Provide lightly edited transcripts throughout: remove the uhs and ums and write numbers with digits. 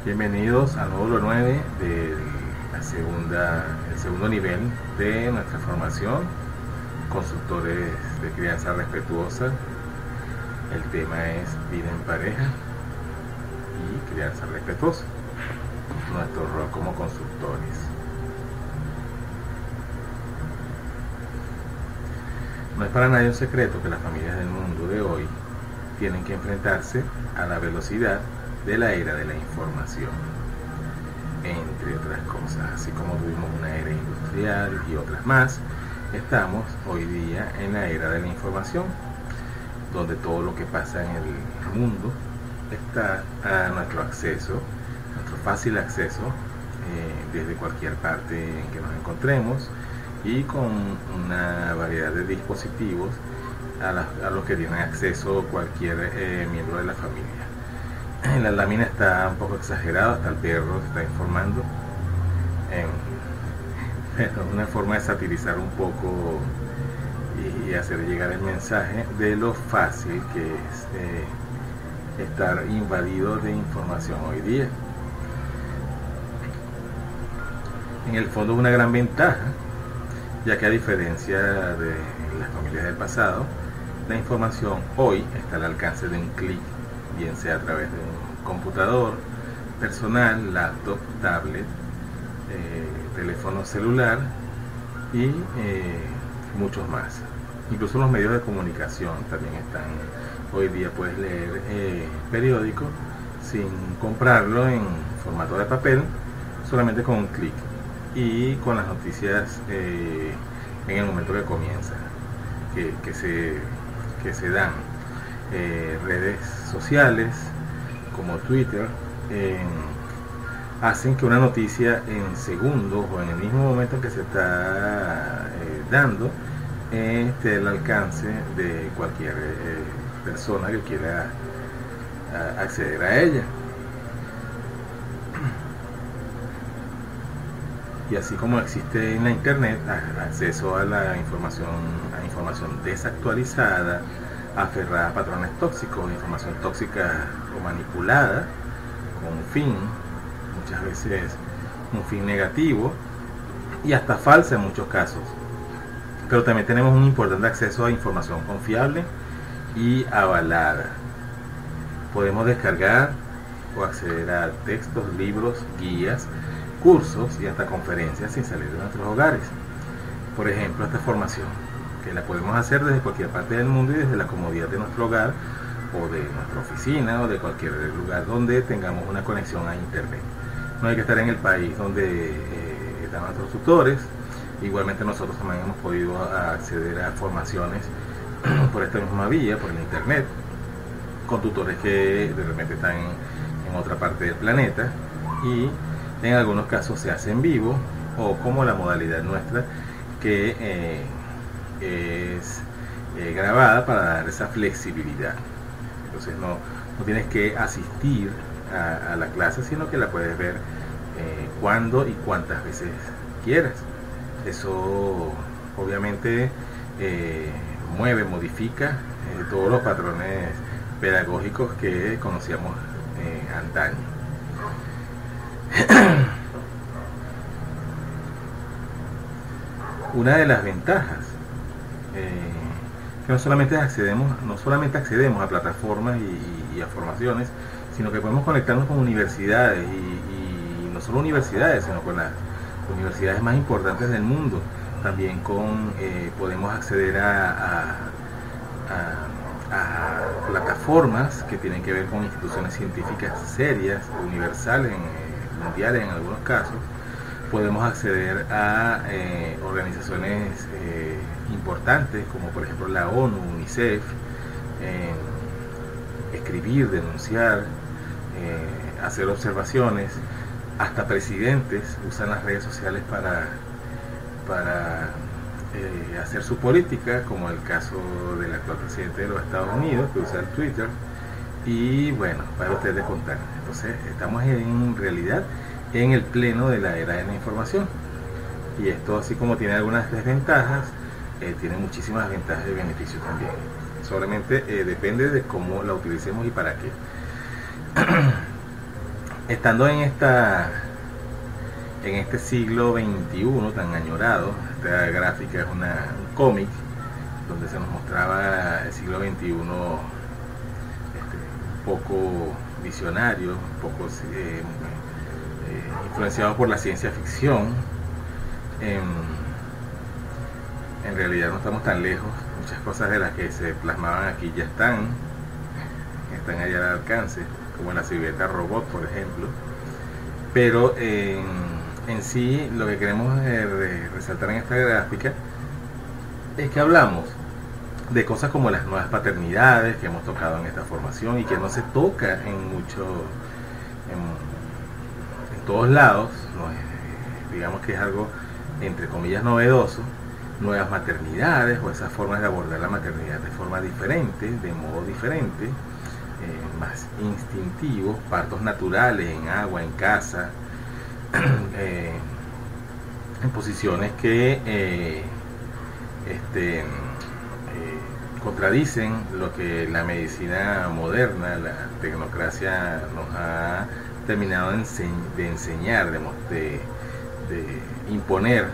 Bienvenidos al módulo 9 del el segundo nivel de nuestra formación, consultores de crianza respetuosa. El tema es vida en pareja y crianza respetuosa, nuestro rol como consultores. No es para nadie un secreto que las familias del mundo de hoy tienen que enfrentarse a la velocidad de la era de la información, entre otras cosas. Así como tuvimos una era industrial y otras más, estamos hoy día en la era de la información, donde todo lo que pasa en el mundo está a nuestro acceso, nuestro fácil acceso, desde cualquier parte en que nos encontremos, y con una variedad de dispositivos a los que tienen acceso cualquier miembro de la familia. La lámina está un poco exagerada, hasta el perro se está informando. Es una forma de satirizar un poco y hacer llegar el mensaje de lo fácil que es estar invadido de información hoy día. En el fondo es una gran ventaja, ya que a diferencia de las familias del pasado, la información hoy está al alcance de un clic, bien sea a través de un computador personal, laptop, tablet, teléfono celular y muchos más. Incluso los medios de comunicación también están. Hoy día puedes leer periódico sin comprarlo en formato de papel, solamente con un clic y con las noticias en el momento que comienza, que se dan. Redes sociales como Twitter hacen que una noticia en segundos o en el mismo momento en que se está dando esté al alcance de cualquier persona que quiera acceder a ella. Y así como existe en la internet acceso a la información desactualizada, aferrada a patrones tóxicos, información tóxica o manipulada con un fin, muchas veces un fin negativo y hasta falsa en muchos casos. Pero también tenemos un importante acceso a información confiable y avalada. Podemos descargar o acceder a textos, libros, guías, cursos y hasta conferencias sin salir de nuestros hogares. Por ejemplo, esta formación, que la podemos hacer desde cualquier parte del mundo y desde la comodidad de nuestro hogar o de nuestra oficina o de cualquier lugar donde tengamos una conexión a internet. No hay que estar en el país donde están nuestros tutores. Igualmente nosotros también hemos podido acceder a formaciones por esta misma vía, por el internet, con tutores que de repente están en otra parte del planeta y en algunos casos se hace en vivo, o como la modalidad nuestra que es grabada para dar esa flexibilidad. Entonces no tienes que asistir a la clase, sino que la puedes ver cuando y cuantas veces quieras. Eso obviamente modifica todos los patrones pedagógicos que conocíamos antaño. Una de las ventajas que no solamente accedemos a plataformas y a formaciones, sino que podemos conectarnos con universidades y no solo universidades, sino con las universidades más importantes del mundo. También podemos acceder a plataformas que tienen que ver con instituciones científicas serias, universales, mundiales en algunos casos. Podemos acceder a organizaciones importantes como por ejemplo la ONU, UNICEF, escribir, denunciar, hacer observaciones. Hasta presidentes usan las redes sociales para hacer su política, como el caso del actual presidente de los Estados Unidos, que usa el Twitter. Y bueno, para ustedes contar. Entonces estamos en realidad en el pleno de la era de la información, y esto, así como tiene algunas desventajas, tiene muchísimas ventajas y beneficios también. Solamente depende de cómo la utilicemos y para qué. Estando en este siglo XXI tan añorado, esta gráfica es un cómic donde se nos mostraba el siglo XXI un poco visionario, un poco influenciado por la ciencia ficción. En realidad no estamos tan lejos, muchas cosas de las que se plasmaban aquí ya están allá al alcance, como la silueta robot, por ejemplo. Pero en sí lo que queremos resaltar en esta gráfica es que hablamos de cosas como las nuevas paternidades que hemos tocado en esta formación y que no se toca en todos lados, digamos que es algo entre comillas novedoso. Nuevas maternidades o esas formas de abordar la maternidad de forma diferente, de modo diferente, más instintivos, partos naturales en agua, en casa, en posiciones que contradicen lo que la medicina moderna, la tecnocracia nos ha terminado de enseñar, de imponer,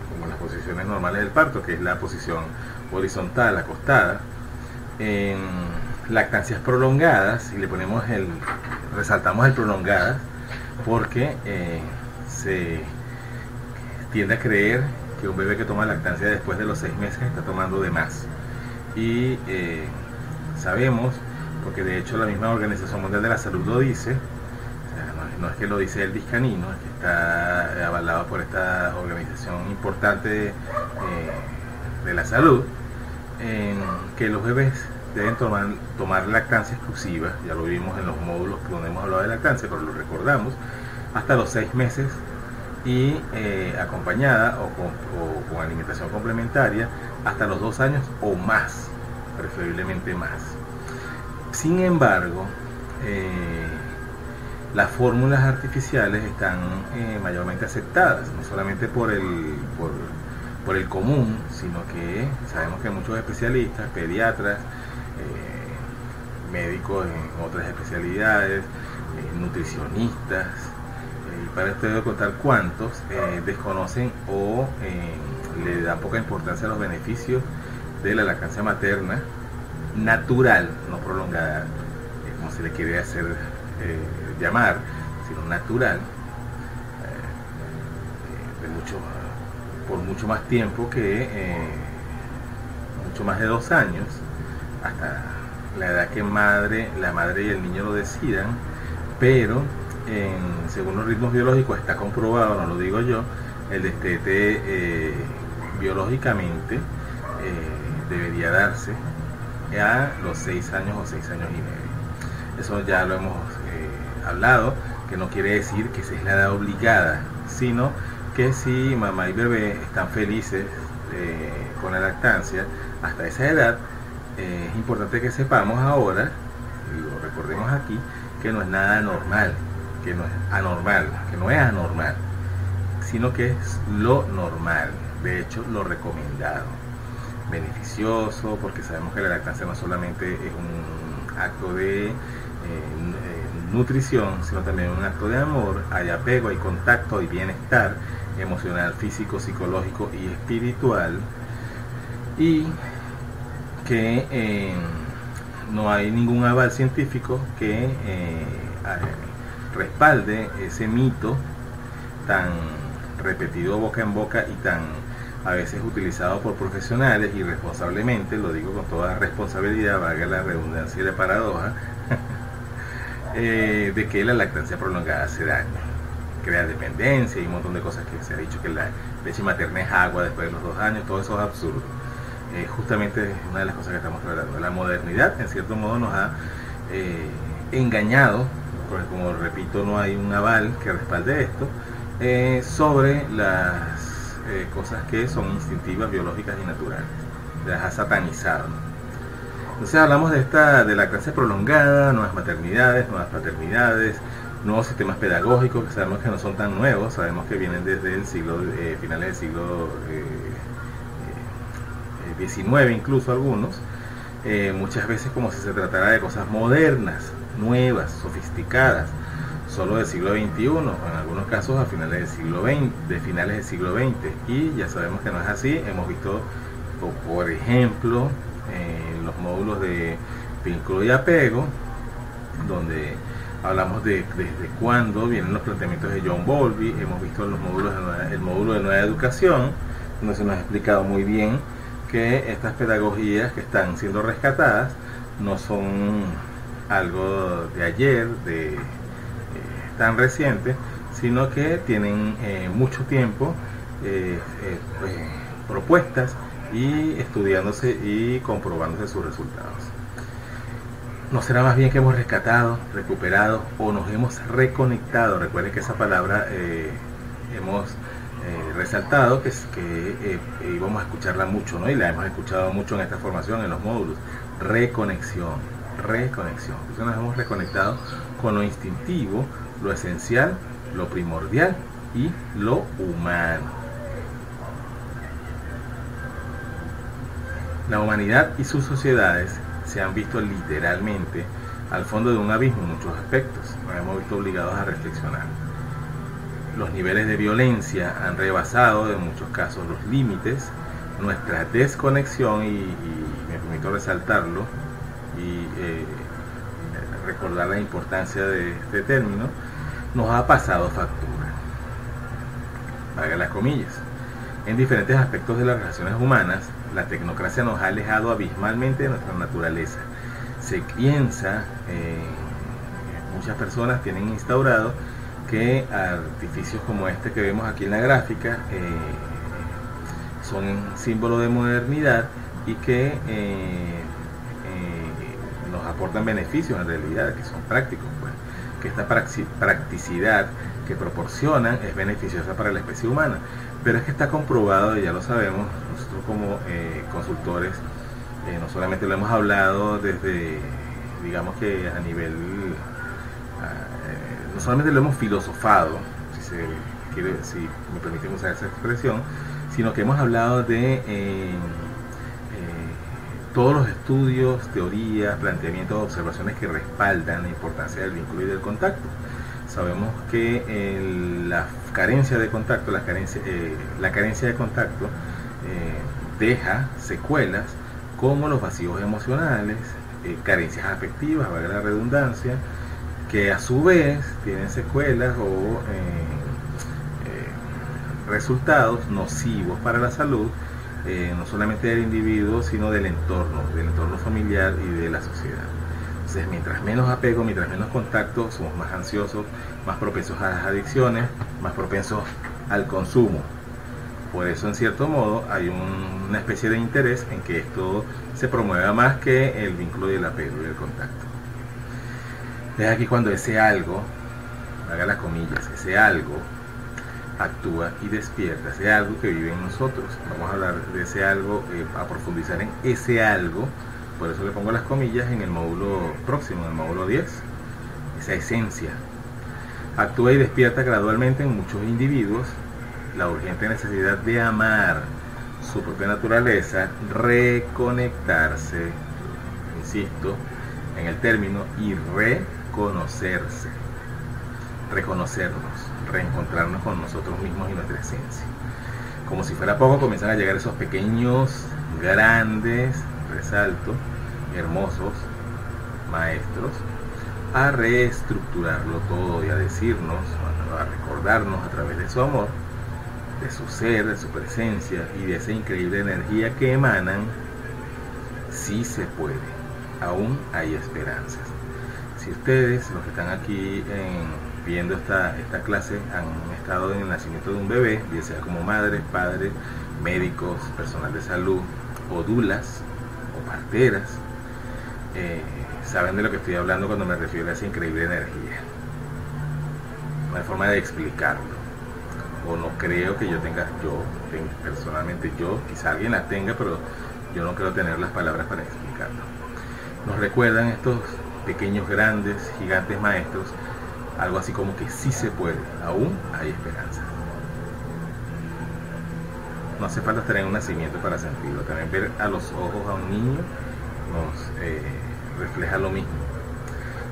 como las posiciones normales del parto, que es la posición horizontal, acostada. En lactancias prolongadas, y resaltamos el prolongadas, porque se tiende a creer que un bebé que toma lactancia después de los 6 meses está tomando de más. Y sabemos, porque de hecho la misma Organización Mundial de la Salud lo dice, o sea, no es que lo dice el Discanino, es que está avalado por esta organización importante de la salud, que los bebés deben tomar lactancia exclusiva. Ya lo vimos en los módulos donde hemos hablado de lactancia, pero lo recordamos, hasta los 6 meses, y acompañada o con alimentación complementaria hasta los 2 años o más, preferiblemente más. Sin embargo, las fórmulas artificiales están mayormente aceptadas, no solamente por el común, sino que sabemos que muchos especialistas, pediatras, médicos en otras especialidades, nutricionistas, y para esto debo contar cuántos desconocen o le dan poca importancia a los beneficios de la lactancia materna natural, no prolongada, como se le quiere hacer llamar, sino natural, por mucho más tiempo que mucho más de 2 años, hasta la edad que la madre y el niño lo decidan. Pero según los ritmos biológicos está comprobado, no lo digo yo, el destete biológicamente debería darse a los 6 años o 6 años y medio. Eso ya lo hemos hablado, que no quiere decir que esa es la edad obligada, sino que si mamá y bebé están felices con la lactancia hasta esa edad, es importante que sepamos ahora, y lo recordemos aquí, que no es nada normal, que no es anormal, sino que es lo normal, de hecho lo recomendado, beneficioso, porque sabemos que la lactancia no solamente es un acto de nutrición, sino también un acto de amor. Hay apego, hay contacto, hay bienestar emocional, físico, psicológico y espiritual, y que no hay ningún aval científico que respalde ese mito tan repetido boca en boca y tan a veces utilizado por profesionales irresponsablemente, lo digo con toda responsabilidad, valga la redundancia y la paradoja, de que la lactancia prolongada hace daño, crea dependencia y un montón de cosas que se ha dicho, que la leche materna es agua después de los 2 años, todo eso es absurdo. Justamente una de las cosas que estamos tratando. La modernidad en cierto modo nos ha engañado, porque como repito no hay un aval que respalde esto, sobre las cosas que son instintivas, biológicas y naturales. Las ha satanizado. Entonces hablamos de lactancia prolongada, nuevas maternidades, nuevas paternidades, nuevos sistemas pedagógicos que sabemos que no son tan nuevos, sabemos que vienen desde el finales del siglo XIX, incluso algunos, muchas veces como si se tratara de cosas modernas, nuevas, sofisticadas, solo del siglo XXI, o en algunos casos a finales del siglo XX, y ya sabemos que no es así. Hemos visto, por ejemplo, los módulos de vínculo y apego, donde hablamos de desde cuándo vienen los planteamientos de John Bowlby. Hemos visto los módulos el módulo de nueva educación, donde se nos ha explicado muy bien que estas pedagogías que están siendo rescatadas no son algo de ayer, tan reciente, sino que tienen mucho tiempo propuestas y estudiándose y comprobándose sus resultados. ¿No será más bien que hemos rescatado, recuperado o nos hemos reconectado? Recuerden que esa palabra hemos resaltado que íbamos a escucharla mucho, ¿no? Y la hemos escuchado mucho en esta formación, en los módulos. Reconexión. Entonces nos hemos reconectado con lo instintivo, lo esencial, lo primordial y lo humano. La humanidad y sus sociedades se han visto literalmente al fondo de un abismo en muchos aspectos. Nos hemos visto obligados a reflexionar. Los niveles de violencia han rebasado en muchos casos los límites. Nuestra desconexión, y me permito resaltarlo y recordar la importancia de este término, nos ha pasado factura. Valga las comillas. En diferentes aspectos de las relaciones humanas, la tecnocracia nos ha alejado abismalmente de nuestra naturaleza. Se piensa, muchas personas tienen instaurado que artificios como este que vemos aquí en la gráfica son símbolo de modernidad y que nos aportan beneficios en realidad, que son prácticos, pues, que esta practicidad que proporcionan es beneficiosa para la especie humana. Pero es que está comprobado, y ya lo sabemos, nosotros como consultores, no solamente lo hemos hablado desde, digamos que a nivel, no solamente lo hemos filosofado, si me permiten usar esa expresión, sino que hemos hablado de todos los estudios, teorías, planteamientos, observaciones que respaldan la importancia del vínculo y del contacto. Sabemos que la carencia de contacto, la carencia de contacto deja secuelas como los vacíos emocionales, carencias afectivas, valga la redundancia, que a su vez tienen secuelas o resultados nocivos para la salud, no solamente del individuo, sino del entorno familiar y de la sociedad. Entonces, mientras menos apego, mientras menos contacto, somos más ansiosos, más propensos a las adicciones, más propensos al consumo. Por eso, en cierto modo, hay una especie de interés en que esto se promueva más que el vínculo y el apego y el contacto. Es aquí cuando ese algo, haga las comillas, ese algo actúa y despierta, ese algo que vive en nosotros. Vamos a hablar de ese algo, a profundizar en ese algo. Por eso le pongo las comillas en el módulo próximo, en el módulo 10. Esa esencia actúa y despierta gradualmente en muchos individuos la urgente necesidad de amar su propia naturaleza, reconectarse, insisto, en el término, y reconocerse, reconocernos, reencontrarnos con nosotros mismos y nuestra esencia. Como si fuera poco, comienzan a llegar esos pequeños, grandes, resalto, hermosos maestros a reestructurarlo todo y a decirnos, a recordarnos a través de su amor, de su ser, de su presencia y de esa increíble energía que emanan. Sí se puede, aún hay esperanzas. Si ustedes, los que están aquí viendo esta clase, han estado en el nacimiento de un bebé, ya sea como madres, padres, médicos, personal de salud o dulas o parteras, saben de lo que estoy hablando cuando me refiero a esa increíble energía. No hay forma de explicarlo, o no creo que personalmente yo, quizá alguien la tenga, pero yo no creo tener las palabras para explicarlo. Nos recuerdan estos pequeños, grandes, gigantes maestros, algo así como que sí se puede, aún hay esperanza. No hace falta estar en un nacimiento para sentirlo. También ver a los ojos a un niño nos refleja lo mismo.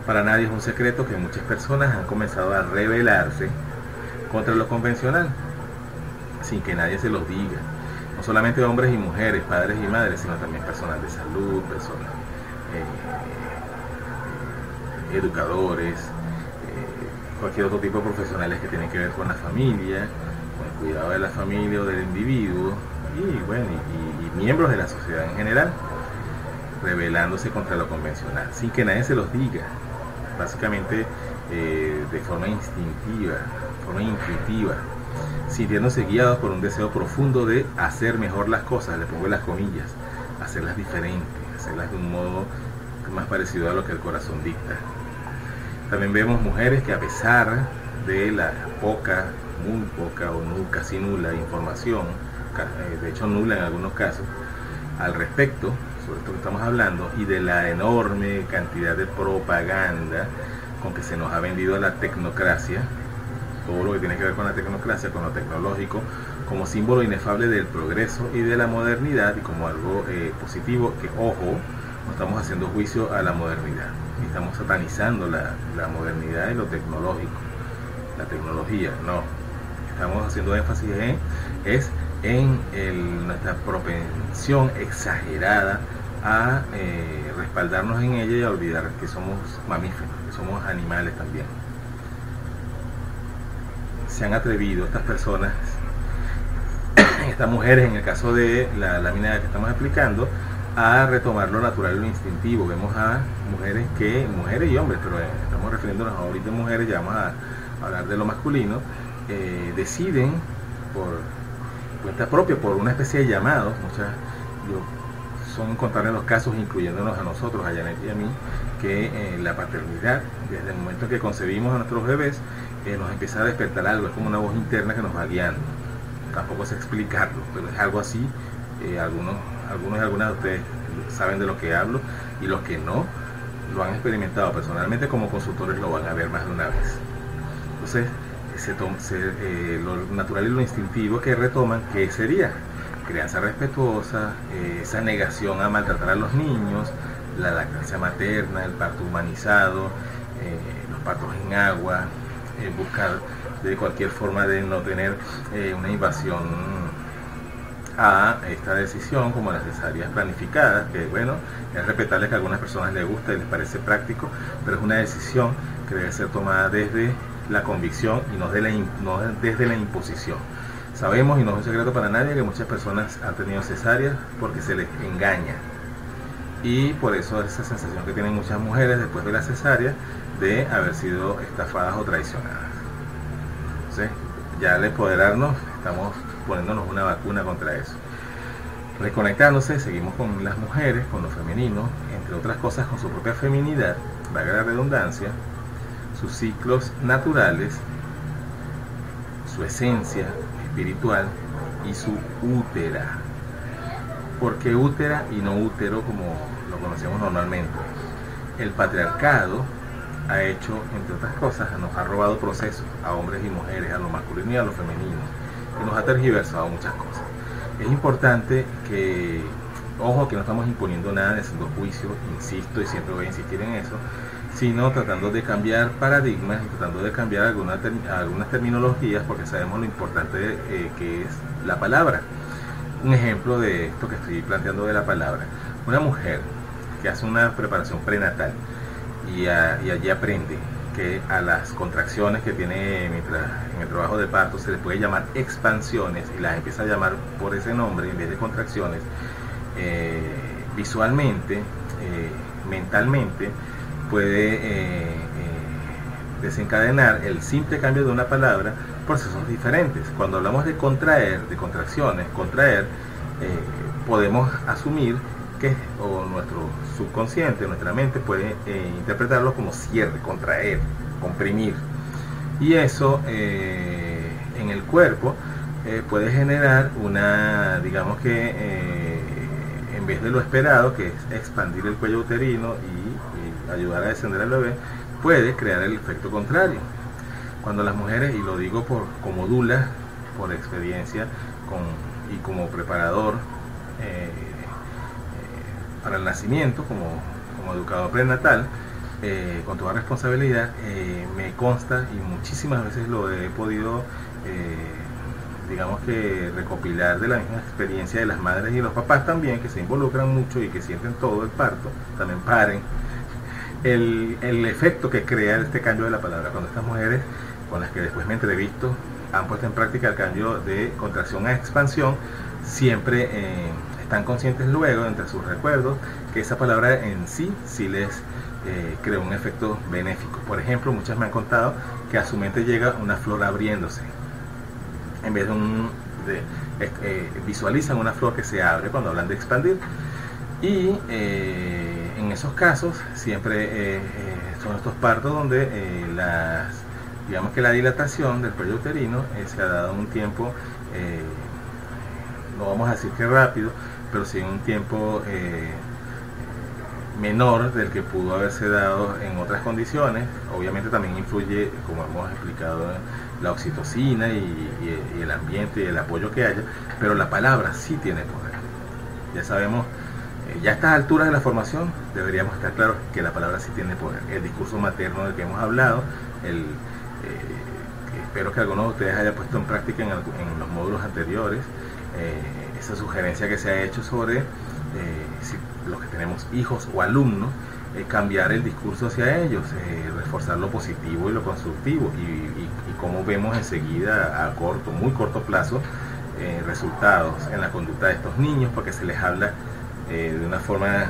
Para nadie es un secreto que muchas personas han comenzado a rebelarse contra lo convencional, sin que nadie se los diga. No solamente hombres y mujeres, padres y madres, sino también personal de salud, personas, educadores, cualquier otro tipo de profesionales que tienen que ver con la familia, con el cuidado de la familia o del individuo, y bueno, y miembros de la sociedad en general, rebelándose contra lo convencional, sin que nadie se los diga, básicamente de forma instintiva, forma intuitiva, sintiéndose guiados por un deseo profundo de hacer mejor las cosas, le pongo las comillas, hacerlas diferentes, hacerlas de un modo más parecido a lo que el corazón dicta. También vemos mujeres que, a pesar de la poca, muy poca o casi nula información, de hecho nula en algunos casos, al respecto, sobre esto que estamos hablando, y de la enorme cantidad de propaganda con que se nos ha vendido la tecnocracia, todo lo que tiene que ver con la tecnocracia, con lo tecnológico, como símbolo inefable del progreso y de la modernidad, y como algo positivo, que, ojo, no estamos haciendo juicio a la modernidad, ni estamos satanizando la modernidad y lo tecnológico, la tecnología, no. Estamos haciendo énfasis en nuestra propensión exagerada a respaldarnos en ella y a olvidar que somos mamíferos, que somos animales también. Se han atrevido estas personas, estas mujeres, en el caso de la lámina que estamos aplicando, a retomar lo natural y lo instintivo. Vemos a mujeres y hombres, pero estamos refiriéndonos ahorita a mujeres, ya vamos a hablar de lo masculino, deciden por cuenta propia, por una especie de llamado, son incontables los casos, incluyéndonos a nosotros, a Janet y a mí, que la paternidad, desde el momento en que concebimos a nuestros bebés, nos empieza a despertar algo, es como una voz interna que nos va guiando. Tampoco sé explicarlo, pero es algo así. Algunos y algunas de ustedes saben de lo que hablo, y los que no lo han experimentado personalmente como consultores lo van a ver más de una vez. Entonces, lo natural y lo instintivo que retoman, ¿qué sería? Crianza respetuosa, esa negación a maltratar a los niños, la lactancia materna, el parto humanizado, los partos en agua, buscar de cualquier forma de no tener una invasión a esta decisión, como las cesáreas planificadas, que bueno, es respetable que a algunas personas les gusta y les parece práctico, pero es una decisión que debe ser tomada desde la convicción y no desde la imposición. Sabemos, y no es un secreto para nadie, que muchas personas han tenido cesáreas porque se les engaña, y por eso esa sensación que tienen muchas mujeres después de la cesárea de haber sido estafadas o traicionadas. Entonces, ya al empoderarnos, estamos poniéndonos una vacuna contra eso. Reconectándose, seguimos con las mujeres, con lo femenino, entre otras cosas con su propia feminidad, valga la redundancia, sus ciclos naturales, su esencia espiritual y su útera. ¿Por qué útera y no útero como lo conocemos normalmente? El patriarcado ha hecho, entre otras cosas, nos ha robado procesos a hombres y mujeres, a lo masculino y a lo femenino, y nos ha tergiversado muchas cosas. Es importante que, ojo, que no estamos imponiendo nada, haciendo juicio, insisto, y siempre voy a insistir en eso, sino tratando de cambiar paradigmas y tratando de cambiar algunas terminologías, porque sabemos lo importante que es la palabra. Un ejemplo de esto que estoy planteando de la palabra: una mujer que hace una preparación prenatal y allí aprende que a las contracciones que tiene en el trabajo de parto se les puede llamar expansiones, y las empieza a llamar por ese nombre en vez de contracciones, visualmente, mentalmente, puede desencadenar el simple cambio de una palabra procesos diferentes. Cuando hablamos de contraer, de contracciones, contraer, podemos asumir que, o nuestro subconsciente, nuestra mente puede interpretarlo como cierre, contraer, comprimir, y eso en el cuerpo puede generar una, digamos que en vez de lo esperado, que es expandir el cuello uterino y ayudar a descender al bebé, puede crear el efecto contrario. Cuando las mujeres, y lo digo como dula, por experiencia y como preparador para el nacimiento, como educador prenatal, con toda responsabilidad, me consta y muchísimas veces lo he podido, digamos que recopilar de la misma experiencia de las madres y los papás también, que se involucran mucho y que sienten todo el parto, también paren, el efecto que crea este cambio de la palabra. Cuando estas mujeres con las que después me entrevisto han puesto en práctica el cambio de contracción a expansión, siempre están conscientes luego, entre sus recuerdos, que esa palabra en sí les creó un efecto benéfico. Por ejemplo, muchas me han contado que a su mente llega una flor abriéndose. En vez visualizan una flor que se abre cuando hablan de expandir. Y en esos casos siempre son estos partos donde digamos que la dilatación del cuello uterino se ha dado un tiempo, no vamos a decir que rápido, pero sí un tiempo menor del que pudo haberse dado en otras condiciones. Obviamente también influye, como hemos explicado, la oxitocina y el ambiente y el apoyo que haya, pero la palabra sí tiene poder. Ya sabemos, ya a estas alturas de la formación deberíamos estar claros que la palabra sí tiene poder. El discurso materno del que hemos hablado, espero que algunos de ustedes haya puesto en práctica en los módulos anteriores, esa sugerencia que se ha hecho sobre si los que tenemos hijos o alumnos, cambiar el discurso hacia ellos, reforzar lo positivo y lo constructivo, y cómo vemos enseguida a muy corto plazo resultados en la conducta de estos niños, porque se les habla de una forma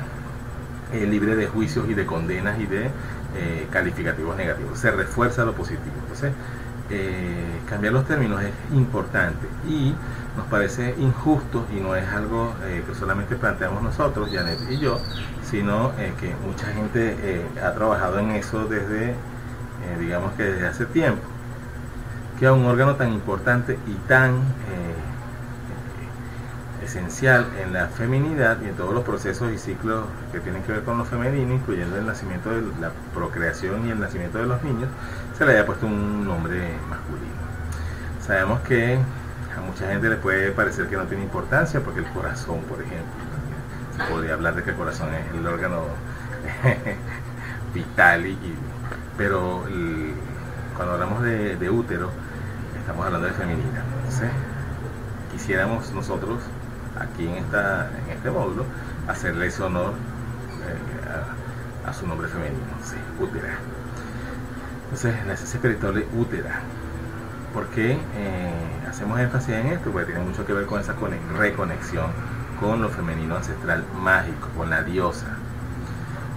libre de juicios y de condenas y de calificativos negativos. Se refuerza lo positivo. Entonces, cambiar los términos es importante y nos parece injusto, y no es algo que solamente planteamos nosotros, Janet y yo, sino que mucha gente ha trabajado en eso desde, digamos que desde hace tiempo, que a un órgano tan importante y tan esencial en la feminidad y en todos los procesos y ciclos que tienen que ver con lo femenino, incluyendo el nacimiento de la procreación y el nacimiento de los niños, se le haya puesto un nombre masculino. Sabemos que a mucha gente le puede parecer que no tiene importancia, porque el corazón, por ejemplo, se podría hablar de que el corazón es el órgano vital, pero cuando hablamos de útero, estamos hablando de feminidad. Entonces, quisiéramos nosotros aquí en este módulo hacerle ese honor a su nombre femenino, sí, útera. Entonces, la esencia espiritual de útera. ¿Por qué hacemos énfasis en esto? Porque tiene mucho que ver con esa reconexión con lo femenino ancestral mágico, con la diosa.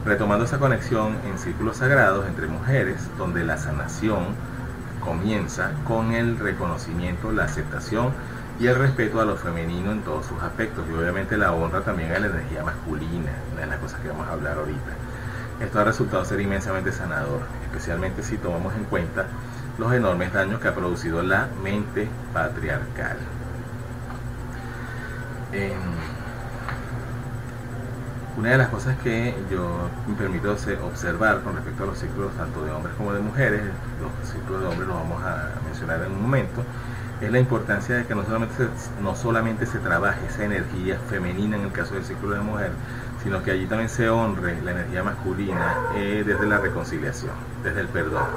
Retomando esa conexión en círculos sagrados entre mujeres, donde la sanación comienza con el reconocimiento, la aceptación y el respeto a lo femenino en todos sus aspectos, y obviamente la honra también a la energía masculina, una de las cosas que vamos a hablar ahorita. Esto ha resultado ser inmensamente sanador, especialmente si tomamos en cuenta los enormes daños que ha producido la mente patriarcal. Una de las cosas que yo me permito observar con respecto a los ciclos tanto de hombres como de mujeres, los ciclos de hombres los vamos a mencionar en un momento, es la importancia de que no solamente se trabaje esa energía femenina en el caso del ciclo de mujer, sino que allí también se honre la energía masculina desde la reconciliación, desde el perdón.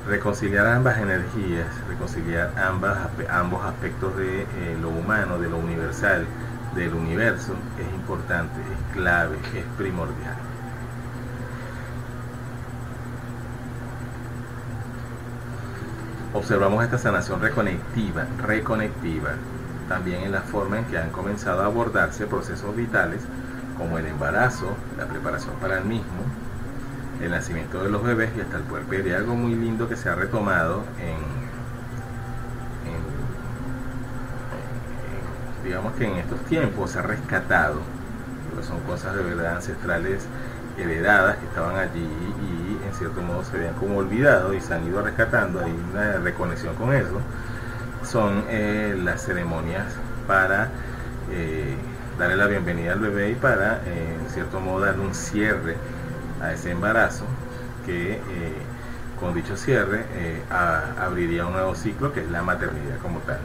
Reconciliar ambas energías, reconciliar ambos aspectos de lo humano, de lo universal, del universo, es importante, es clave, es primordial. Observamos esta sanación reconectiva, también en la forma en que han comenzado a abordarse procesos vitales como el embarazo, la preparación para el mismo, el nacimiento de los bebés y hasta el puerperio. Algo muy lindo que se ha retomado digamos que en estos tiempos se ha rescatado, porque son cosas de verdad ancestrales heredadas que estaban allí y en cierto modo se habían como olvidado y se han ido rescatando. Hay una reconexión con eso. Son las ceremonias para darle la bienvenida al bebé y para en cierto modo darle un cierre a ese embarazo, que con dicho cierre abriría un nuevo ciclo, que es la maternidad como tal.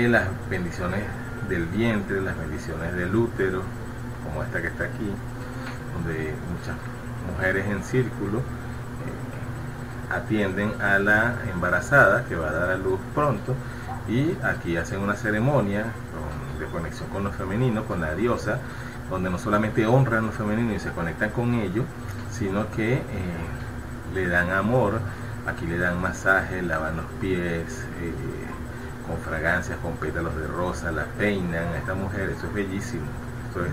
Las bendiciones del vientre, las bendiciones del útero, como esta que está aquí, donde muchas mujeres en círculo atienden a la embarazada que va a dar a luz pronto, y aquí hacen una ceremonia de conexión con lo femenino, con la diosa, donde no solamente honran lo femenino y se conectan con ello, sino que le dan amor. Aquí le dan masajes, lavan los pies con fragancias, con pétalos de rosa, la peinan a esta mujer. Eso es bellísimo. Esto es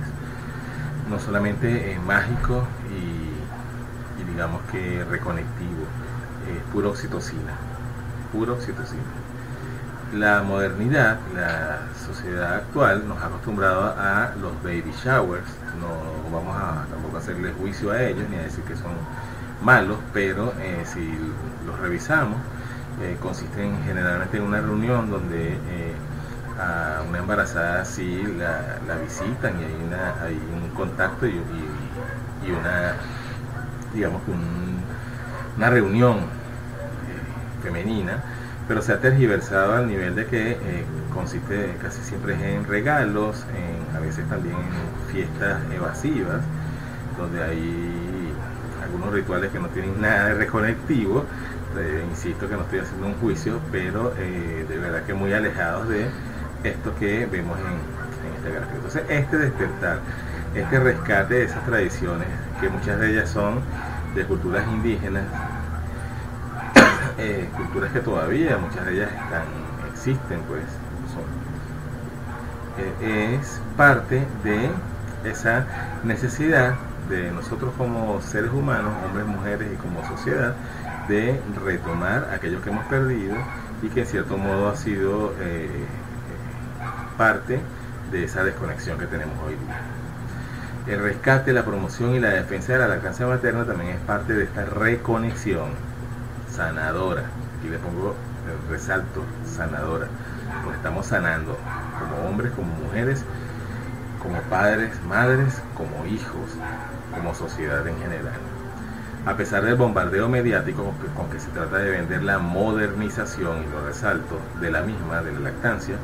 no solamente mágico y digamos que reconectivo, pura oxitocina, pura oxitocina. La modernidad, la sociedad actual nos ha acostumbrado a los baby showers. No vamos a tampoco hacerle juicio a ellos ni a decir que son malos, pero si los revisamos, consisten generalmente en una reunión donde a una embarazada sí la visitan, y hay un contacto y una, digamos, una reunión femenina, pero se ha tergiversado al nivel de que consiste casi siempre en regalos, a veces también en fiestas evasivas, donde hay algunos rituales que no tienen nada de reconectivo. Insisto que no estoy haciendo un juicio, pero de verdad que muy alejados de esto que vemos en este gráfico. Entonces, este despertar, este rescate de esas tradiciones, que muchas de ellas son de culturas indígenas, culturas que todavía muchas de ellas existen, pues es parte de esa necesidad de nosotros como seres humanos, hombres, mujeres y como sociedad, de retomar aquello que hemos perdido y que en cierto modo ha sido parte de esa desconexión que tenemos hoy día. El rescate, la promoción y la defensa de la lactancia materna también es parte de esta reconexión sanadora. Aquí le pongo el resalto, sanadora, porque estamos sanando como hombres, como mujeres, como padres, madres, como hijos, como sociedad en general. A pesar del bombardeo mediático con que se trata de vender la modernización, y lo resalto, de la misma, de la lactancia,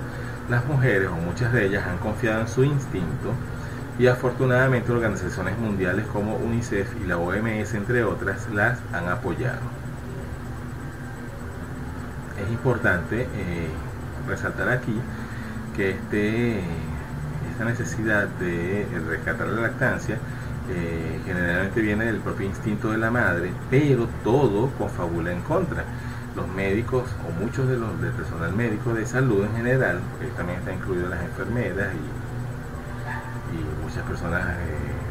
las mujeres, o muchas de ellas, han confiado en su instinto, y afortunadamente organizaciones mundiales como UNICEF y la OMS, entre otras, las han apoyado. Es importante resaltar aquí que esta necesidad de rescatar la lactancia generalmente viene del propio instinto de la madre, pero todo confabula en contra. Los médicos, o muchos del personal médico de salud en general, porque también están incluidas las enfermeras y muchas personas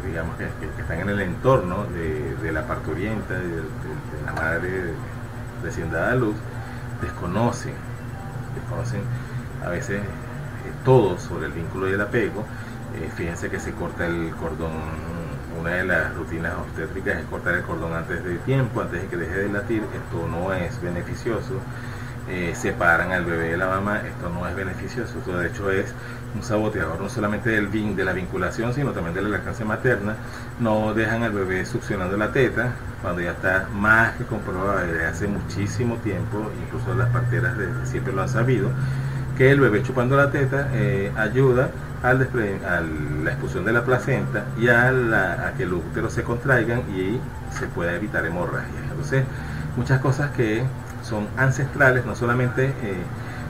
digamos que están en el entorno de la parturienta, de la madre recién dada a luz, desconocen a veces todo sobre el vínculo y el apego. Fíjense que se corta el cordón. Una de las rutinas obstétricas es cortar el cordón antes de tiempo, antes de que deje de latir. Esto no es beneficioso. Separan al bebé de la mamá. Esto no es beneficioso. Esto de hecho es un saboteador no solamente de la vinculación, sino también de la lactancia materna. No dejan al bebé succionando la teta, cuando ya está más que comprobado desde hace muchísimo tiempo, incluso las parteras siempre lo han sabido, que el bebé chupando la teta ayuda a la expulsión de la placenta y a que el útero se contraigan y se pueda evitar hemorragias. Entonces, muchas cosas que son ancestrales, no solamente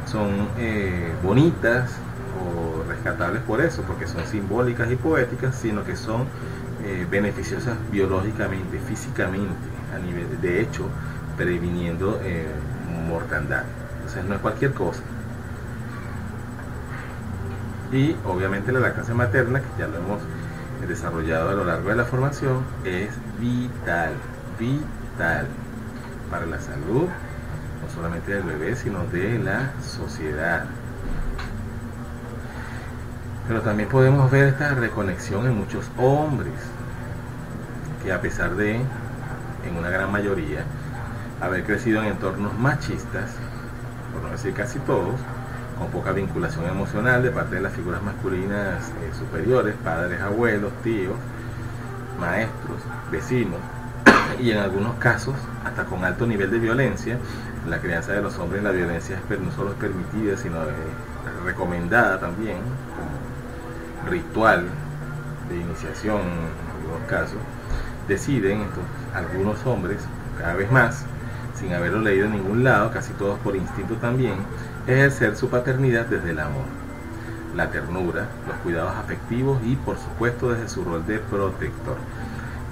son bonitas o rescatables por eso, porque son simbólicas y poéticas, sino que son beneficiosas biológicamente, físicamente, a nivel de hecho, previniendo mortandad. Entonces, no es cualquier cosa. Y obviamente la lactancia materna, que ya lo hemos desarrollado a lo largo de la formación, es vital para la salud, no solamente del bebé, sino de la sociedad. Pero también podemos ver esta reconexión en muchos hombres, que a pesar de, en una gran mayoría, haber crecido en entornos machistas, por no decir casi todos, con poca vinculación emocional de parte de las figuras masculinas superiores, padres, abuelos, tíos, maestros, vecinos, y en algunos casos hasta con alto nivel de violencia. La crianza de los hombres, la violencia no solo es permitida, sino recomendada también como ritual de iniciación, algunos casos, deciden algunos hombres, cada vez más, sin haberlo leído en ningún lado, casi todos por instinto también, ejercer su paternidad desde el amor, la ternura, los cuidados afectivos y por supuesto desde su rol de protector.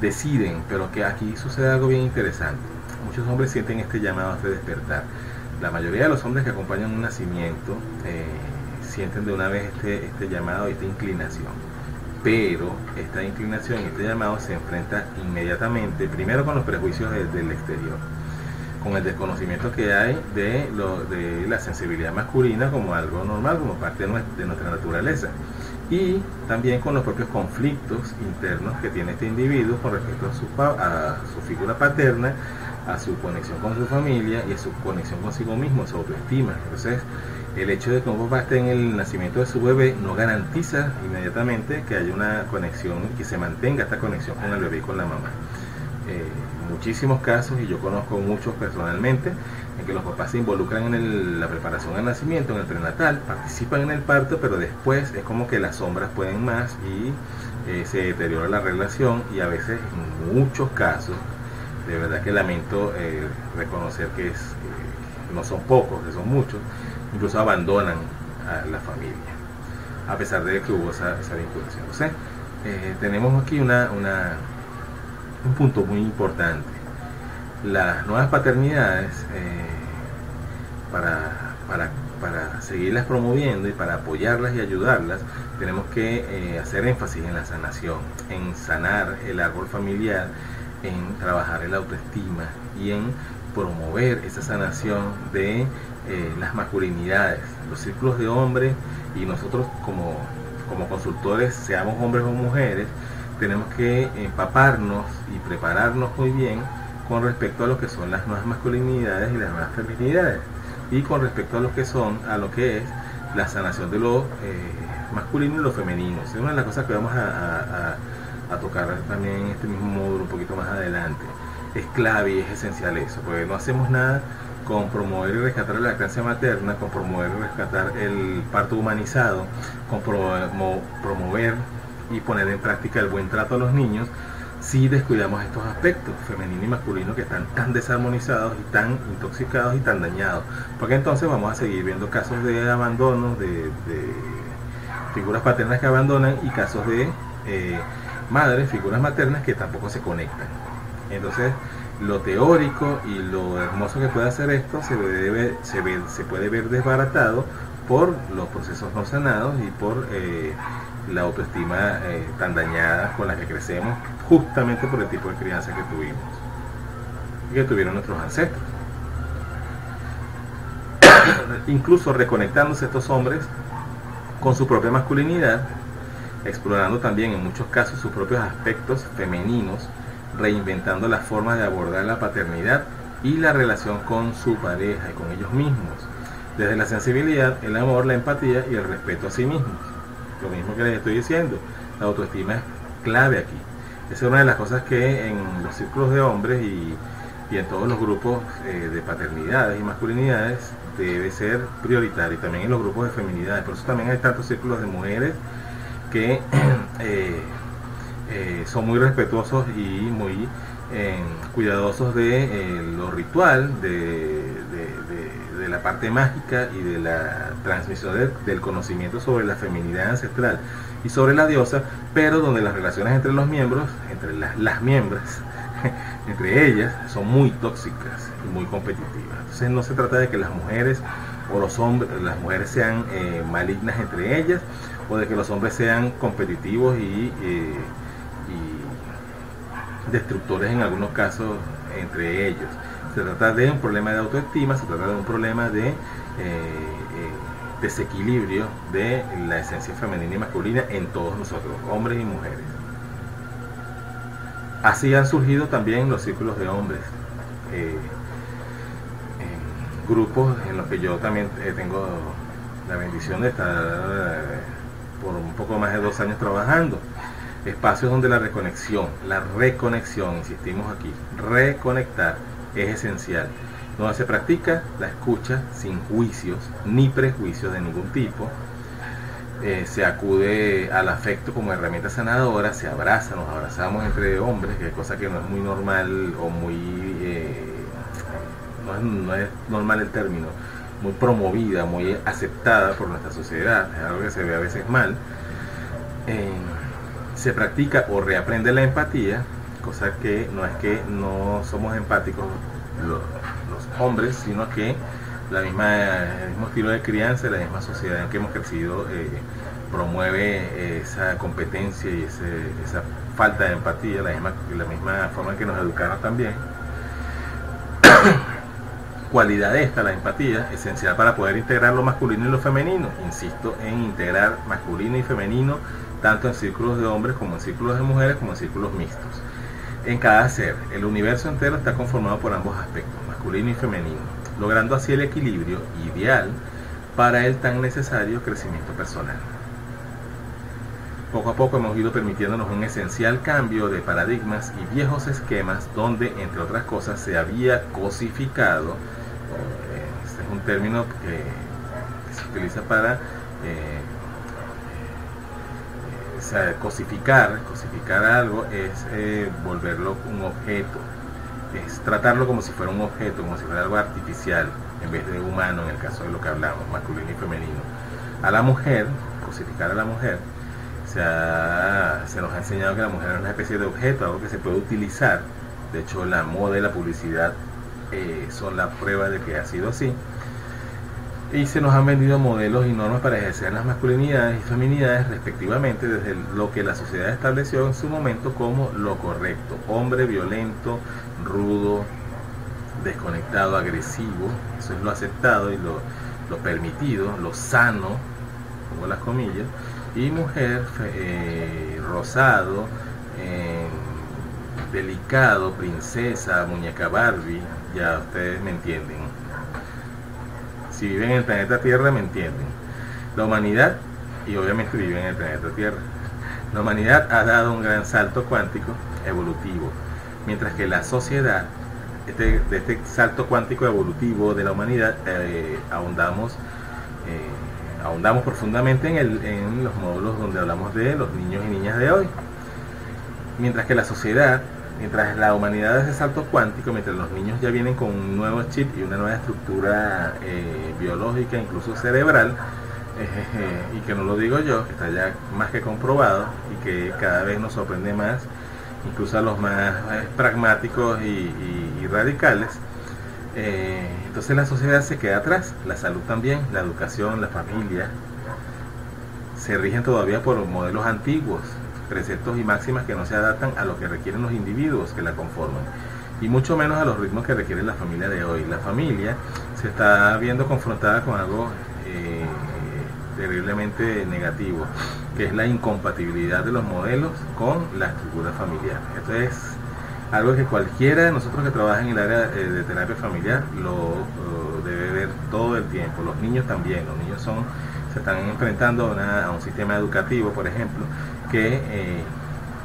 Deciden, pero que aquí sucede algo bien interesante. Muchos hombres sienten este llamado a este despertar. La mayoría de los hombres que acompañan un nacimiento sienten de una vez este llamado y esta inclinación. Pero esta inclinación y este llamado se enfrenta inmediatamente, primero con los prejuicios del exterior, con el desconocimiento que hay de la sensibilidad masculina como algo normal, como parte de nuestra naturaleza, y también con los propios conflictos internos que tiene este individuo con respecto a su figura paterna, a su conexión con su familia y a su conexión consigo mismo, su autoestima. Entonces, el hecho de que un papá esté en el nacimiento de su bebé no garantiza inmediatamente que haya una conexión y que se mantenga esta conexión con el bebé y con la mamá. Muchísimos casos, y yo conozco muchos personalmente, en que los papás se involucran en la preparación al nacimiento, en el prenatal, participan en el parto, pero después es como que las sombras pueden más y se deteriora la relación, y a veces, en muchos casos, de verdad que lamento reconocer que no son pocos, que son muchos, incluso abandonan a la familia, a pesar de que hubo esa vinculación. Entonces, tenemos aquí un punto muy importante. Las nuevas paternidades, para seguirlas promoviendo y para apoyarlas y ayudarlas, tenemos que hacer énfasis en la sanación, en sanar el árbol familiar, en trabajar en la autoestima y en promover esa sanación de las masculinidades, los círculos de hombres, y nosotros como consultores, seamos hombres o mujeres, tenemos que empaparnos y prepararnos muy bien con respecto a lo que son las nuevas masculinidades y las nuevas feminidades, y con respecto a lo que es la sanación de lo masculino y lo femenino. Es una de las cosas que vamos a tocar también en este mismo módulo un poquito más adelante. Es clave y es esencial eso, porque no hacemos nada con promover y rescatar la lactancia materna, con promover y rescatar el parto humanizado, con promover y poner en práctica el buen trato a los niños, si descuidamos estos aspectos femenino y masculino que están tan desarmonizados y tan intoxicados y tan dañados, porque entonces vamos a seguir viendo casos de abandono, de figuras paternas que abandonan, y casos de madres, figuras maternas que tampoco se conectan. Entonces, lo teórico y lo hermoso que puede hacer esto se puede ver desbaratado por los procesos no sanados y por la autoestima tan dañada con la que crecemos, justamente por el tipo de crianza que tuvimos y que tuvieron nuestros ancestros. Incluso reconectándose estos hombres con su propia masculinidad, explorando también en muchos casos sus propios aspectos femeninos, reinventando las formas de abordar la paternidad y la relación con su pareja y con ellos mismos, desde la sensibilidad, el amor, la empatía y el respeto a sí mismos. Lo mismo que les estoy diciendo, la autoestima es clave aquí. Esa es una de las cosas que en los círculos de hombres y en todos los grupos de paternidades y masculinidades debe ser prioritario, y también en los grupos de feminidades. Por eso también hay tantos círculos de mujeres que son muy respetuosos y muy cuidadosos de lo ritual, de la parte mágica y de la transmisión del conocimiento sobre la feminidad ancestral y sobre la diosa, pero donde las relaciones entre los miembros, entre las miembros, entre ellas, son muy tóxicas y muy competitivas. Entonces no se trata de que las mujeres o los hombres, las mujeres sean malignas entre ellas, o de que los hombres sean competitivos y destructores en algunos casos entre ellos. Se trata de un problema de autoestima, se trata de un problema de desequilibrio de la esencia femenina y masculina en todos nosotros, hombres y mujeres. Así han surgido también los círculos de hombres, grupos en los que yo también tengo la bendición de estar por un poco más de 2 años trabajando. Espacios donde la reconexión, insistimos aquí, reconectar es esencial, donde se practica la escucha sin juicios ni prejuicios de ningún tipo, Se acude al afecto como herramienta sanadora, se abraza, nos abrazamos entre hombres, que es cosa que no es muy normal o muy, no es normal el término, muy promovida, muy aceptada por nuestra sociedad, es algo que se ve a veces mal. Se practica o reaprende la empatía, cosa que no somos empáticos los hombres, sino que el mismo estilo de crianza, la misma sociedad en que hemos crecido promueve esa competencia y esa falta de empatía, la misma forma en que nos educaron también. Cualidad esta, la empatía, esencial para poder integrar lo masculino y lo femenino. Insisto en integrar masculino y femenino, tanto en círculos de hombres como en círculos de mujeres, como en círculos mixtos. En cada ser, el universo entero está conformado por ambos aspectos, masculino y femenino, logrando así el equilibrio ideal para el tan necesario crecimiento personal. Poco a poco hemos ido permitiéndonos un esencial cambio de paradigmas y viejos esquemas donde, entre otras cosas, se había cosificado, este es un término que se utiliza para cosificar algo, es volverlo un objeto, es tratarlo como si fuera un objeto, como si fuera algo artificial, en vez de humano, en el caso de lo que hablamos, masculino y femenino. A la mujer, cosificar a la mujer, se nos ha enseñado que la mujer es una especie de objeto, algo que se puede utilizar. De hecho, la moda y la publicidad son la prueba de que ha sido así. Y se nos han vendido modelos y normas para ejercer las masculinidades y feminidades respectivamente desde lo que la sociedad estableció en su momento como lo correcto: hombre violento, rudo, desconectado, agresivo. Eso es lo aceptado y lo permitido, lo sano, pongo las comillas. Y mujer, rosado, delicado, princesa, muñeca Barbie. Ya ustedes me entienden. Si viven en el planeta Tierra me entienden. La humanidad, y obviamente viven en el planeta Tierra, la humanidad ha dado un gran salto cuántico evolutivo, mientras que la sociedad, de este salto cuántico evolutivo de la humanidad, ahondamos profundamente en los módulos donde hablamos de los niños y niñas de hoy. Mientras que la sociedad, mientras la humanidad hace salto cuántico, mientras los niños ya vienen con un nuevo chip y una nueva estructura biológica, incluso cerebral, y que no lo digo yo, que está ya más que comprobado y que cada vez nos sorprende más, incluso a los más pragmáticos y radicales. Entonces la sociedad se queda atrás, la salud también, la educación, la familia, se rigen todavía por modelos antiguos, preceptos y máximas que no se adaptan a lo que requieren los individuos que la conforman, y mucho menos a los ritmos que requiere la familia de hoy. La familia se está viendo confrontada con algo terriblemente negativo, que es la incompatibilidad de los modelos con la estructura familiar. Esto es algo que cualquiera de nosotros que trabaja en el área de terapia familiar lo debe ver todo el tiempo. Los niños también, los niños se están enfrentando a un sistema educativo, por ejemplo, que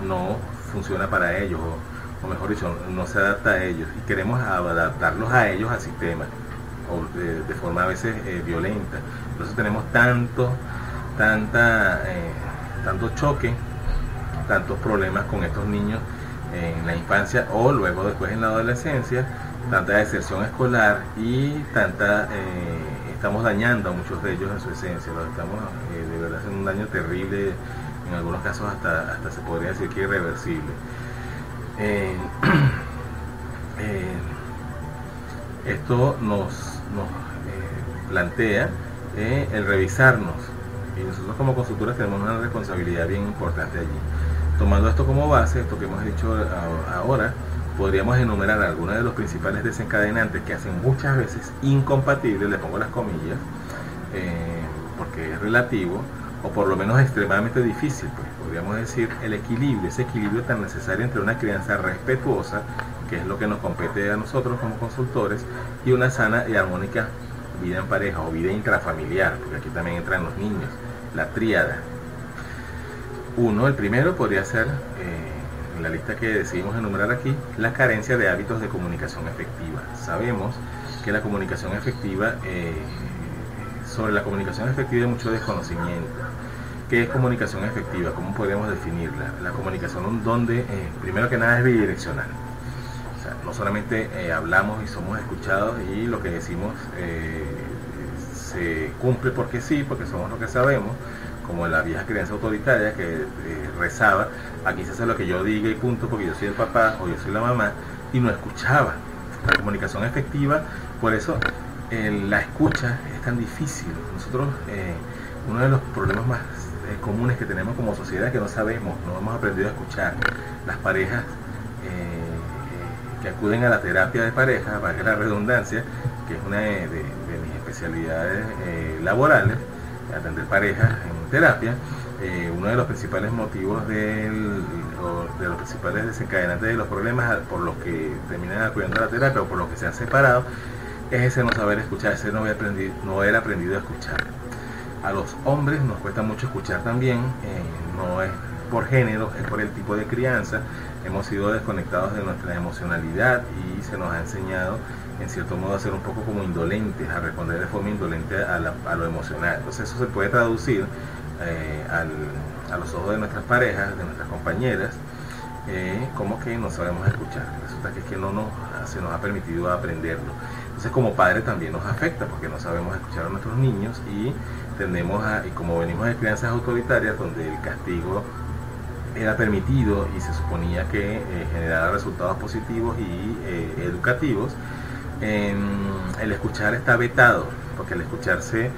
no funciona para ellos, o mejor dicho, no se adapta a ellos, y queremos adaptarlos a ellos al sistema, o de forma a veces violenta. Entonces tenemos tanto choque, tantos problemas con estos niños en la infancia o luego después en la adolescencia, tanta deserción escolar y estamos dañando a muchos de ellos en su esencia, los estamos de verdad haciendo un daño terrible, en algunos casos hasta se podría decir que irreversible. Esto nos plantea el revisarnos, y nosotros como consultores tenemos una responsabilidad bien importante allí. Tomando esto como base, esto que hemos dicho ahora, podríamos enumerar algunos de los principales desencadenantes que hacen muchas veces incompatibles, le pongo las comillas, porque es relativo, o por lo menos extremadamente difícil, pues podríamos decir el equilibrio, ese equilibrio tan necesario entre una crianza respetuosa, que es lo que nos compete a nosotros como consultores, y una sana y armónica vida en pareja o vida intrafamiliar, porque aquí también entran los niños, la tríada. El primero podría ser, en la lista que decidimos enumerar aquí, la carencia de hábitos de comunicación efectiva. Sabemos que la comunicación efectiva, sobre la comunicación efectiva hay mucho desconocimiento. ¿Qué es comunicación efectiva? ¿Cómo podemos definirla? La comunicación donde, primero que nada, es bidireccional. O sea, no solamente hablamos y somos escuchados y lo que decimos se cumple porque sí, porque somos lo que sabemos, como la vieja creencia autoritaria que rezaba, aquí se hace lo que yo diga y punto, porque yo soy el papá o yo soy la mamá, y no escuchaba. La comunicación efectiva, por eso la escucha es tan difícil. Nosotros, uno de los problemas más comunes que tenemos como sociedad es que no sabemos, no hemos aprendido a escuchar. Las parejas que acuden a la terapia de pareja, valga la redundancia, que es una de mis especialidades laborales, atender parejas en terapia, uno de los principales motivos de los principales desencadenantes de los problemas por los que terminan acudiendo a la terapia o por los que se han separado es ese no saber escuchar, ese no haber aprendido a escuchar. A los hombres nos cuesta mucho escuchar también, no es por género, es por el tipo de crianza. Hemos sido desconectados de nuestra emocionalidad y se nos ha enseñado en cierto modo a ser un poco como indolentes, a responder de forma indolente a lo emocional. Entonces eso se puede traducir a los ojos de nuestras parejas, de nuestras compañeras, como que no sabemos escuchar. Resulta que es que se nos ha permitido aprenderlo. Entonces como padre también nos afecta porque no sabemos escuchar a nuestros niños y tendemos y como venimos de crianzas autoritarias donde el castigo era permitido y se suponía que generara resultados positivos y educativos, el escuchar está vetado, porque el escucharse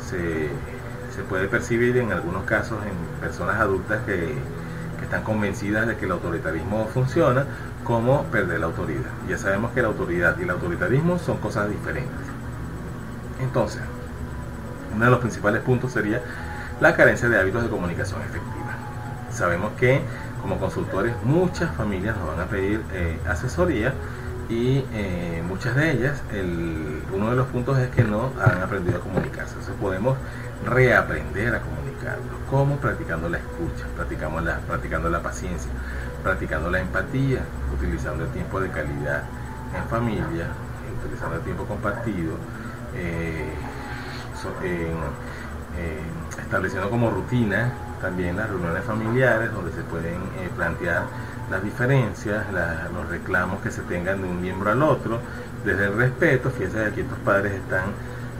se puede percibir en algunos casos en personas adultas que están convencidas de que el autoritarismo funciona, como perder la autoridad. Ya sabemos que la autoridad y el autoritarismo son cosas diferentes. Entonces, uno de los principales puntos sería la carencia de hábitos de comunicación efectiva. Sabemos que como consultores muchas familias nos van a pedir asesoría y muchas de ellas, uno de los puntos es que no han aprendido a comunicarse. Entonces podemos reaprender a comunicarlo. ¿Cómo? Practicando la escucha, practicando la paciencia, practicando la empatía, utilizando el tiempo de calidad en familia, utilizando el tiempo compartido, estableciendo como rutina también las reuniones familiares donde se pueden plantear las diferencias, los reclamos que se tengan de un miembro al otro, desde el respeto. Fíjense que aquí estos padres están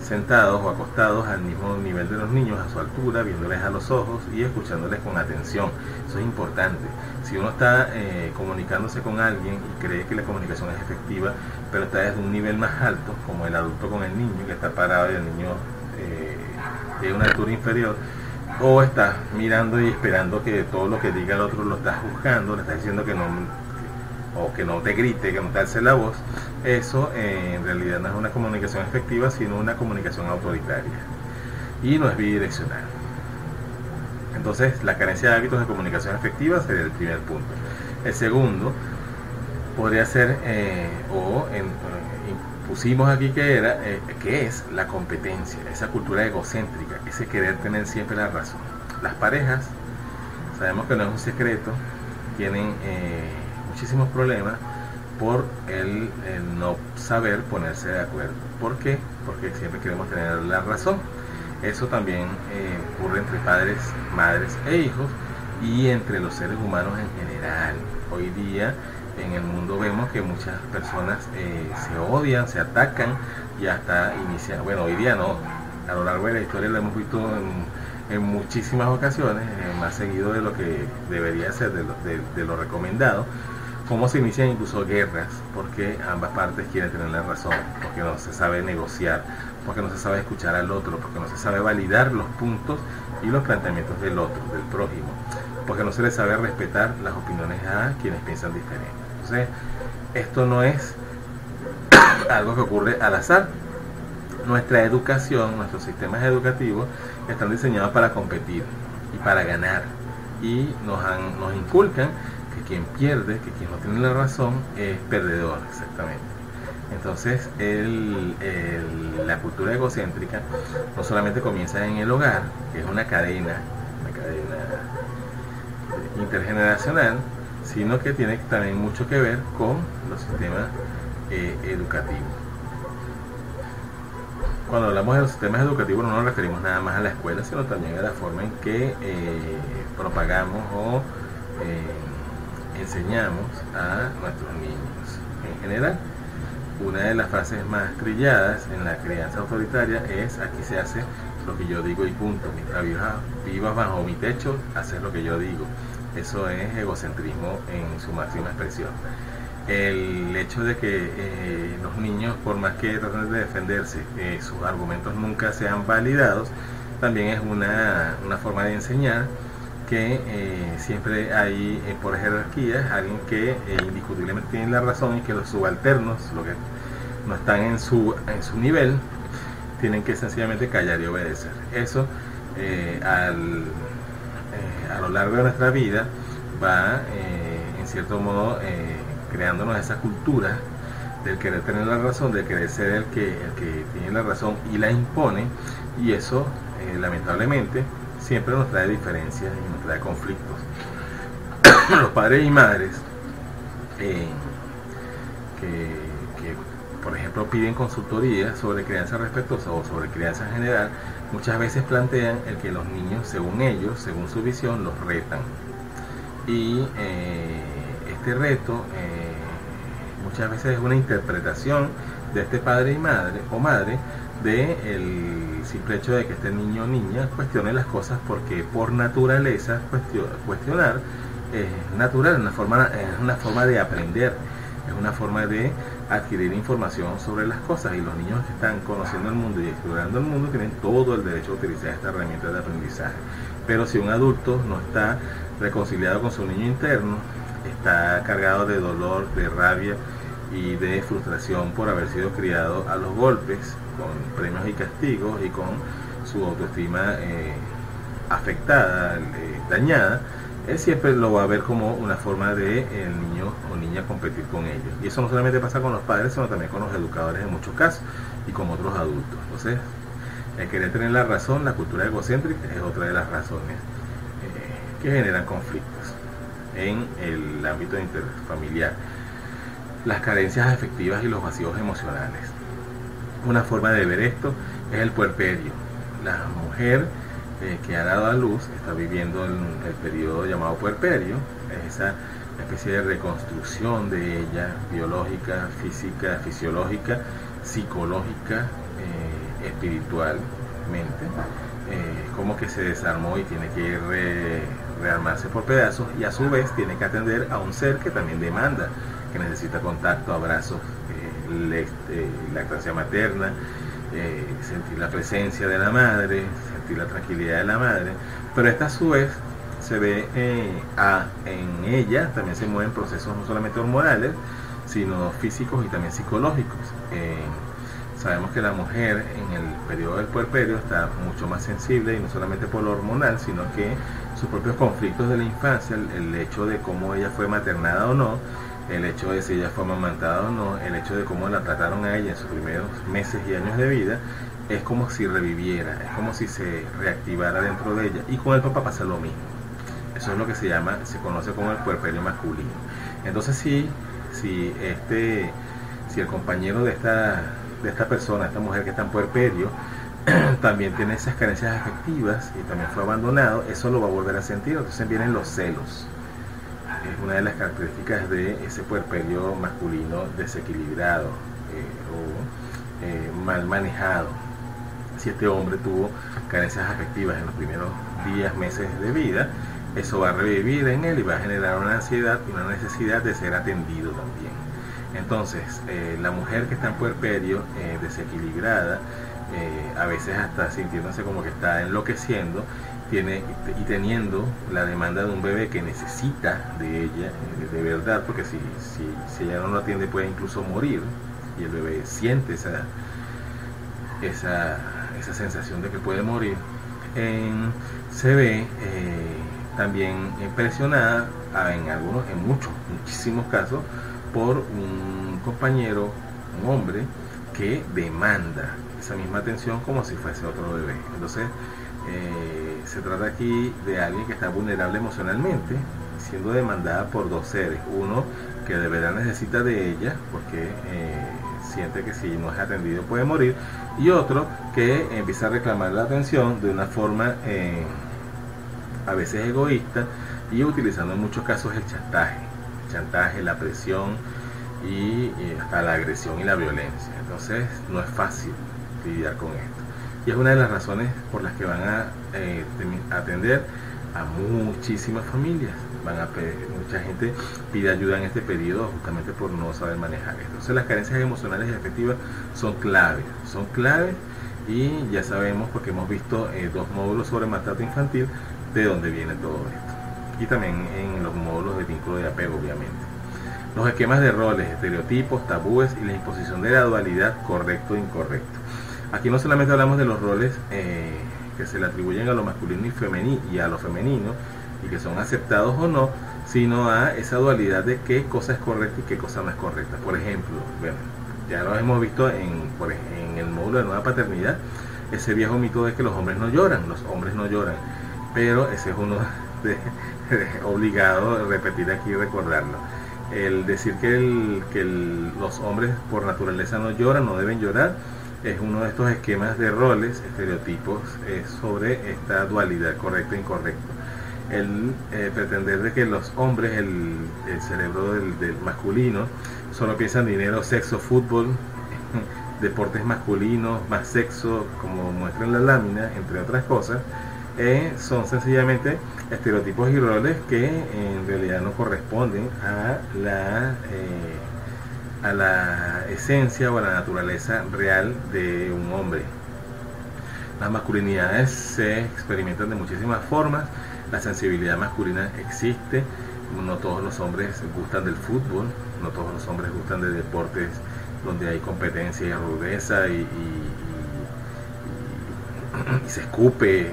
sentados o acostados al mismo nivel de los niños, a su altura, viéndoles a los ojos y escuchándoles con atención. Eso es importante. Si uno está comunicándose con alguien y cree que la comunicación es efectiva, pero está desde un nivel más alto, como el adulto con el niño, que está parado y el niño de una altura inferior, o estás mirando y esperando que todo lo que diga el otro lo estás juzgando, le estás diciendo que no, o que no te grite, que no te alce la voz, eso en realidad no es una comunicación efectiva, sino una comunicación autoritaria y no es bidireccional. Entonces la carencia de hábitos de comunicación efectiva sería el primer punto. El segundo podría ser, pusimos aquí que es la competencia, esa cultura egocéntrica, ese querer tener siempre la razón. Las parejas, sabemos que no es un secreto, tienen muchísimos problemas por el no saber ponerse de acuerdo. ¿Por qué? Porque siempre queremos tener la razón. Eso también ocurre entre padres, madres e hijos y entre los seres humanos en general. Hoy día en el mundo vemos que muchas personas se odian, se atacan y hasta inician, bueno, hoy día no, a lo largo de la historia lo hemos visto en muchísimas ocasiones, más seguido de lo que debería ser, de lo recomendado, cómo se inician incluso guerras, porque ambas partes quieren tener la razón, porque no se sabe negociar, porque no se sabe escuchar al otro, porque no se sabe validar los puntos y los planteamientos del otro, del prójimo, porque no se le sabe respetar las opiniones a quienes piensan diferente. Entonces, esto no es algo que ocurre al azar. Nuestra educación, nuestros sistemas educativos están diseñados para competir y para ganar. Y nos inculcan que quien pierde, que quien no tiene la razón, es perdedor, exactamente. Entonces, la cultura egocéntrica no solamente comienza en el hogar, que es una cadena intergeneracional, sino que tiene también mucho que ver con los sistemas educativos. Cuando hablamos de los sistemas educativos no nos referimos nada más a la escuela, sino también a la forma en que propagamos o enseñamos a nuestros niños. En general, una de las frases más trilladas en la crianza autoritaria es: aquí se hace lo que yo digo y punto. Mientras vivas bajo mi techo, haces lo que yo digo. Eso es egocentrismo en su máxima expresión. El hecho de que los niños, por más que traten de defenderse, sus argumentos nunca sean validados, también es una forma de enseñar que siempre hay por jerarquías alguien que indiscutiblemente tiene la razón y que los subalternos, los que no están en su nivel, tienen que sencillamente callar y obedecer. Eso a lo largo de nuestra vida va en cierto modo creándonos esa cultura del querer tener la razón, del querer ser el que tiene la razón y la impone, y eso lamentablemente siempre nos trae diferencias y nos trae conflictos. Los padres y madres que por ejemplo piden consultoría sobre crianza respetuosa o sobre crianza en general, muchas veces plantean el que los niños, según ellos, según su visión, los retan. Y este reto muchas veces es una interpretación de este padre y madre o madre del simple hecho de que este niño o niña cuestione las cosas, porque por naturaleza cuestionar es natural, es una forma de aprender, es una forma de adquirir información sobre las cosas, y los niños que están conociendo el mundo y explorando el mundo tienen todo el derecho a utilizar esta herramienta de aprendizaje. Pero si un adulto no está reconciliado con su niño interno, está cargado de dolor, de rabia y de frustración por haber sido criado a los golpes, con premios y castigos, y con su autoestima afectada, dañada, él siempre lo va a ver como una forma de el niño o niña competir con ellos. Y eso no solamente pasa con los padres, sino también con los educadores en muchos casos, y con otros adultos. Entonces, el querer tener la razón, la cultura egocéntrica, es otra de las razones que generan conflictos en el ámbito interfamiliar. Las carencias afectivas y los vacíos emocionales. Una forma de ver esto es el puerperio. La mujer que ha dado a luz está viviendo el periodo llamado puerperio, es esa especie de reconstrucción de ella, biológica, física, fisiológica, psicológica, espiritualmente, como que se desarmó y tiene que rearmarse por pedazos, y a su vez tiene que atender a un ser que también demanda, que necesita contacto, abrazos, lactancia materna, sentir la presencia de la madre, sentir la tranquilidad de la madre. Pero esta a su vez se ve en ella también se mueven procesos no solamente hormonales, sino físicos y también psicológicos. Sabemos que la mujer en el periodo del puerperio está mucho más sensible, y no solamente por lo hormonal, sino que sus propios conflictos de la infancia, el hecho de cómo ella fue maternada o no, el hecho de si ella fue amamantada o no, el hecho de cómo la trataron a ella en sus primeros meses y años de vida, es como si reviviera, es como si se reactivara dentro de ella. Y con el papá pasa lo mismo. Eso es lo que se conoce como el puerperio masculino. Entonces si el compañero de esta persona, esta mujer que está en puerperio, también tiene esas carencias afectivas y también fue abandonado, eso lo va a volver a sentir. Entonces vienen los celos. Es una de las características de ese puerperio masculino desequilibrado o mal manejado. Si este hombre tuvo carencias afectivas en los primeros días, meses de vida, eso va a revivir en él y va a generar una ansiedad y una necesidad de ser atendido también. Entonces, la mujer que está en puerperio desequilibrada, a veces hasta sintiéndose como que está enloqueciendo, teniendo la demanda de un bebé que necesita de ella, de verdad, porque si ella no lo atiende puede incluso morir, y el bebé siente esa sensación de que puede morir, se ve también presionada en muchísimos casos, por un compañero, un hombre, que demanda esa misma atención como si fuese otro bebé. Entonces se trata aquí de alguien que está vulnerable emocionalmente, siendo demandada por dos seres: uno que de verdad necesita de ella, porque siente que si no es atendido puede morir, y otro que empieza a reclamar la atención de una forma a veces egoísta, y utilizando en muchos casos el chantaje, la presión y hasta la agresión y la violencia. Entonces no es fácil lidiar con esto, y es una de las razones por las que van a atender a muchísimas familias. Mucha gente pide ayuda en este periodo justamente por no saber manejar esto. Entonces las carencias emocionales y afectivas son claves, y ya sabemos, porque hemos visto 2 módulos sobre maltrato infantil, de dónde viene todo esto, y también en los módulos de vínculo de apego, obviamente. Los esquemas de roles, estereotipos, tabúes y la imposición de la dualidad correcto e incorrecto. Aquí no solamente hablamos de los roles que se le atribuyen a lo masculino y a lo femenino, y que son aceptados o no, sino a esa dualidad de qué cosa es correcta y qué cosa no es correcta. Por ejemplo, bueno, ya lo hemos visto en el módulo de nueva paternidad, ese viejo mito de que los hombres no lloran, pero ese es uno obligado a repetir aquí y recordarlo. El decir que los hombres por naturaleza no lloran, no deben llorar, es uno de estos esquemas de roles, estereotipos sobre esta dualidad correcto e incorrecto. El pretender de que los hombres, el cerebro del masculino, solo piensa en dinero, sexo, fútbol, deportes masculinos, más sexo, como muestra en la lámina, entre otras cosas, son sencillamente estereotipos y roles que en realidad no corresponden a la esencia o a la naturaleza real de un hombre. Las masculinidades se experimentan de muchísimas formas. La sensibilidad masculina existe. No todos los hombres gustan del fútbol, no todos los hombres gustan de deportes donde hay competencia y rudeza y se escupe.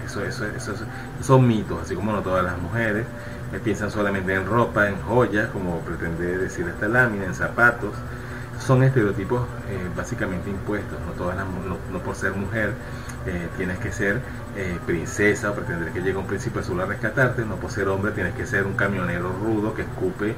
Eso son mitos, así como no todas las mujeres piensan solamente en ropa, en joyas, como pretende decir esta lámina, en zapatos. Son estereotipos básicamente impuestos. No por ser mujer tienes que ser princesa o pretender que llegue un príncipe azul a rescatarte. No por ser hombre tienes que ser un camionero rudo que escupe,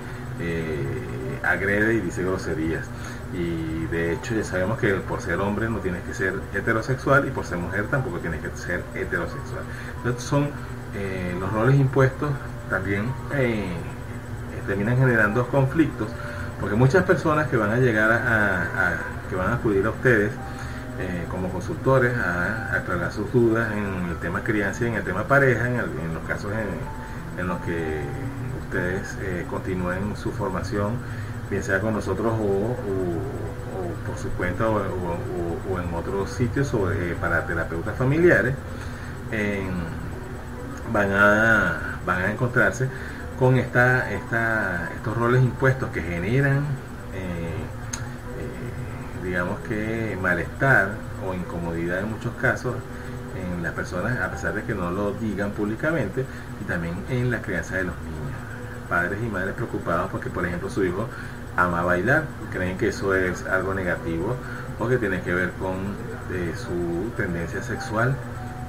agrede y dice groserías. Y de hecho ya sabemos que por ser hombre no tienes que ser heterosexual, y por ser mujer tampoco tienes que ser heterosexual. Entonces son los roles impuestos también terminan generando conflictos, porque muchas personas que van a llegar que van a acudir a ustedes como consultores a aclarar sus dudas en el tema crianza y en el tema pareja, en los casos en los que ustedes continúen su formación, bien sea con nosotros o por su cuenta o en otros sitios para terapeutas familiares, van a encontrarse con estos roles impuestos que generan digamos que malestar o incomodidad en muchos casos en las personas, a pesar de que no lo digan públicamente, y también en la crianza de los niños. Padres y madres preocupados porque, por ejemplo, su hijo ama bailar, creen que eso es algo negativo o que tiene que ver con su tendencia sexual,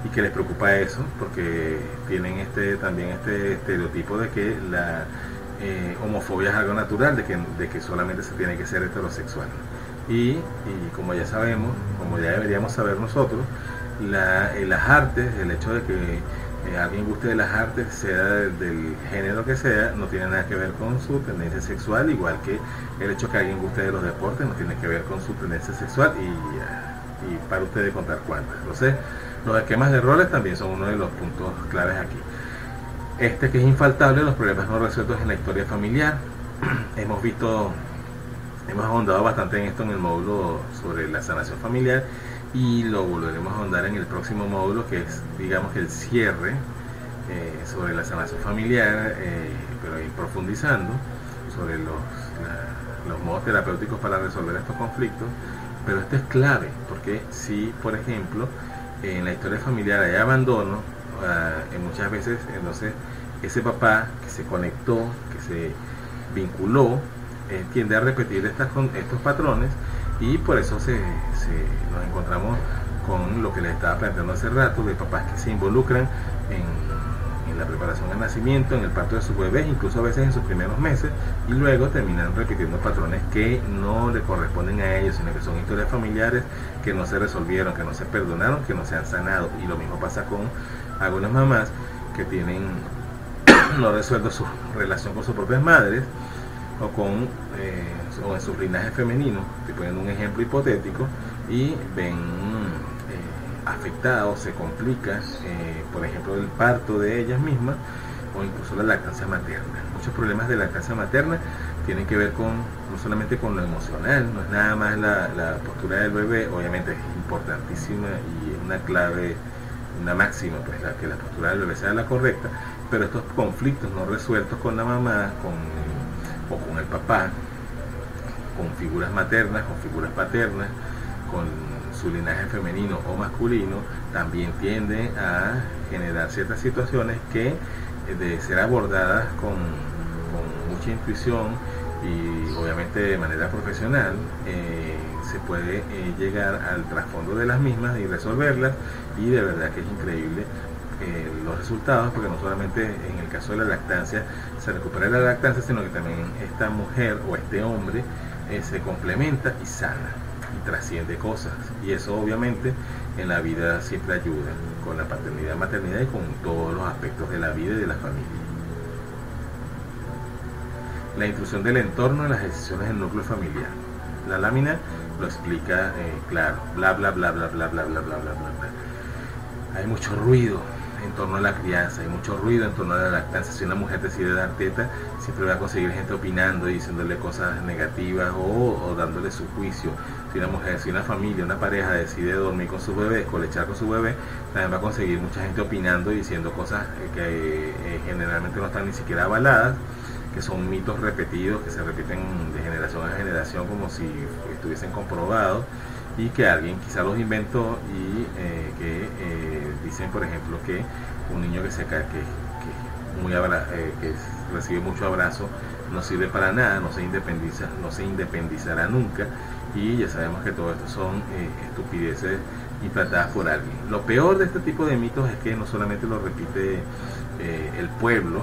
y que les preocupa eso porque tienen también este estereotipo de que la homofobia es algo natural, de que solamente se tiene que ser heterosexual. Y como ya sabemos, como ya deberíamos saber nosotros, las artes, el hecho de que alguien guste de las artes, sea del género que sea, no tiene nada que ver con su tendencia sexual, igual que el hecho de que alguien guste de los deportes no tiene que ver con su tendencia sexual, y para ustedes contar cuántas. Entonces, los esquemas de roles también son uno de los puntos claves aquí. Que es infaltable, los problemas no resueltos en la historia familiar. Hemos ahondado bastante en esto en el módulo sobre la sanación familiar, y lo volveremos a ahondar en el próximo módulo, que es, digamos, el cierre sobre la sanación familiar, pero ir profundizando sobre los modos terapéuticos para resolver estos conflictos. Pero esto es clave, porque si, por ejemplo, en la historia familiar hay abandono, muchas veces, entonces, ese papá que se conectó, que se vinculó, tiende a repetir estos patrones, y por eso nos encontramos con lo que les estaba planteando hace rato, de papás que se involucran en en la preparación al nacimiento, en el parto de sus bebés, incluso a veces en sus primeros meses, y luego terminan repitiendo patrones que no le corresponden a ellos, sino que son historias familiares que no se resolvieron, que no se perdonaron, que no se han sanado. Y lo mismo pasa con algunas mamás que tienen no resuelto su relación con sus propias madres, o en su linaje femenino. Estoy poniendo un ejemplo hipotético, y ven afectado, se complica, por ejemplo, el parto de ellas mismas, o incluso la lactancia materna. Muchos problemas de lactancia materna tienen que ver no solamente con lo emocional, no es nada más la postura del bebé. Obviamente es importantísima y es una clave, una máxima, pues, que la postura del bebé sea la correcta, pero estos conflictos no resueltos con la mamá, o con el papá, con figuras maternas, con figuras paternas, con su linaje femenino o masculino, también tiende a generar ciertas situaciones que, de ser abordadas con mucha intuición y obviamente de manera profesional, se puede llegar al trasfondo de las mismas y resolverlas. Y de verdad que es increíble los resultados, porque no solamente en el caso de la lactancia se recupera la lactancia, sino que también esta mujer o este hombre se complementa y sana y trasciende cosas, y eso obviamente en la vida siempre ayuda, con la paternidad, maternidad y con todos los aspectos de la vida y de la familia. La intrusión del entorno en las decisiones del núcleo familiar. La lámina lo explica claro, bla bla bla bla bla bla bla bla bla bla. Hay mucho ruido en torno a la crianza, hay mucho ruido en torno a la lactancia. Si una mujer decide dar teta, siempre va a conseguir gente opinando y diciéndole cosas negativas, o dándole su juicio. Si una familia, una pareja decide dormir con su bebé, colechar con su bebé, también va a conseguir mucha gente opinando y diciendo cosas que generalmente no están ni siquiera avaladas, que son mitos repetidos, que se repiten de generación a generación como si estuviesen comprobados, y que alguien quizá los inventó, y que dicen, por ejemplo, que un niño que recibe mucho abrazo no sirve para nada, no se independizará nunca, y ya sabemos que todo esto son estupideces implantadas por alguien. Lo peor de este tipo de mitos es que no solamente lo repite el pueblo,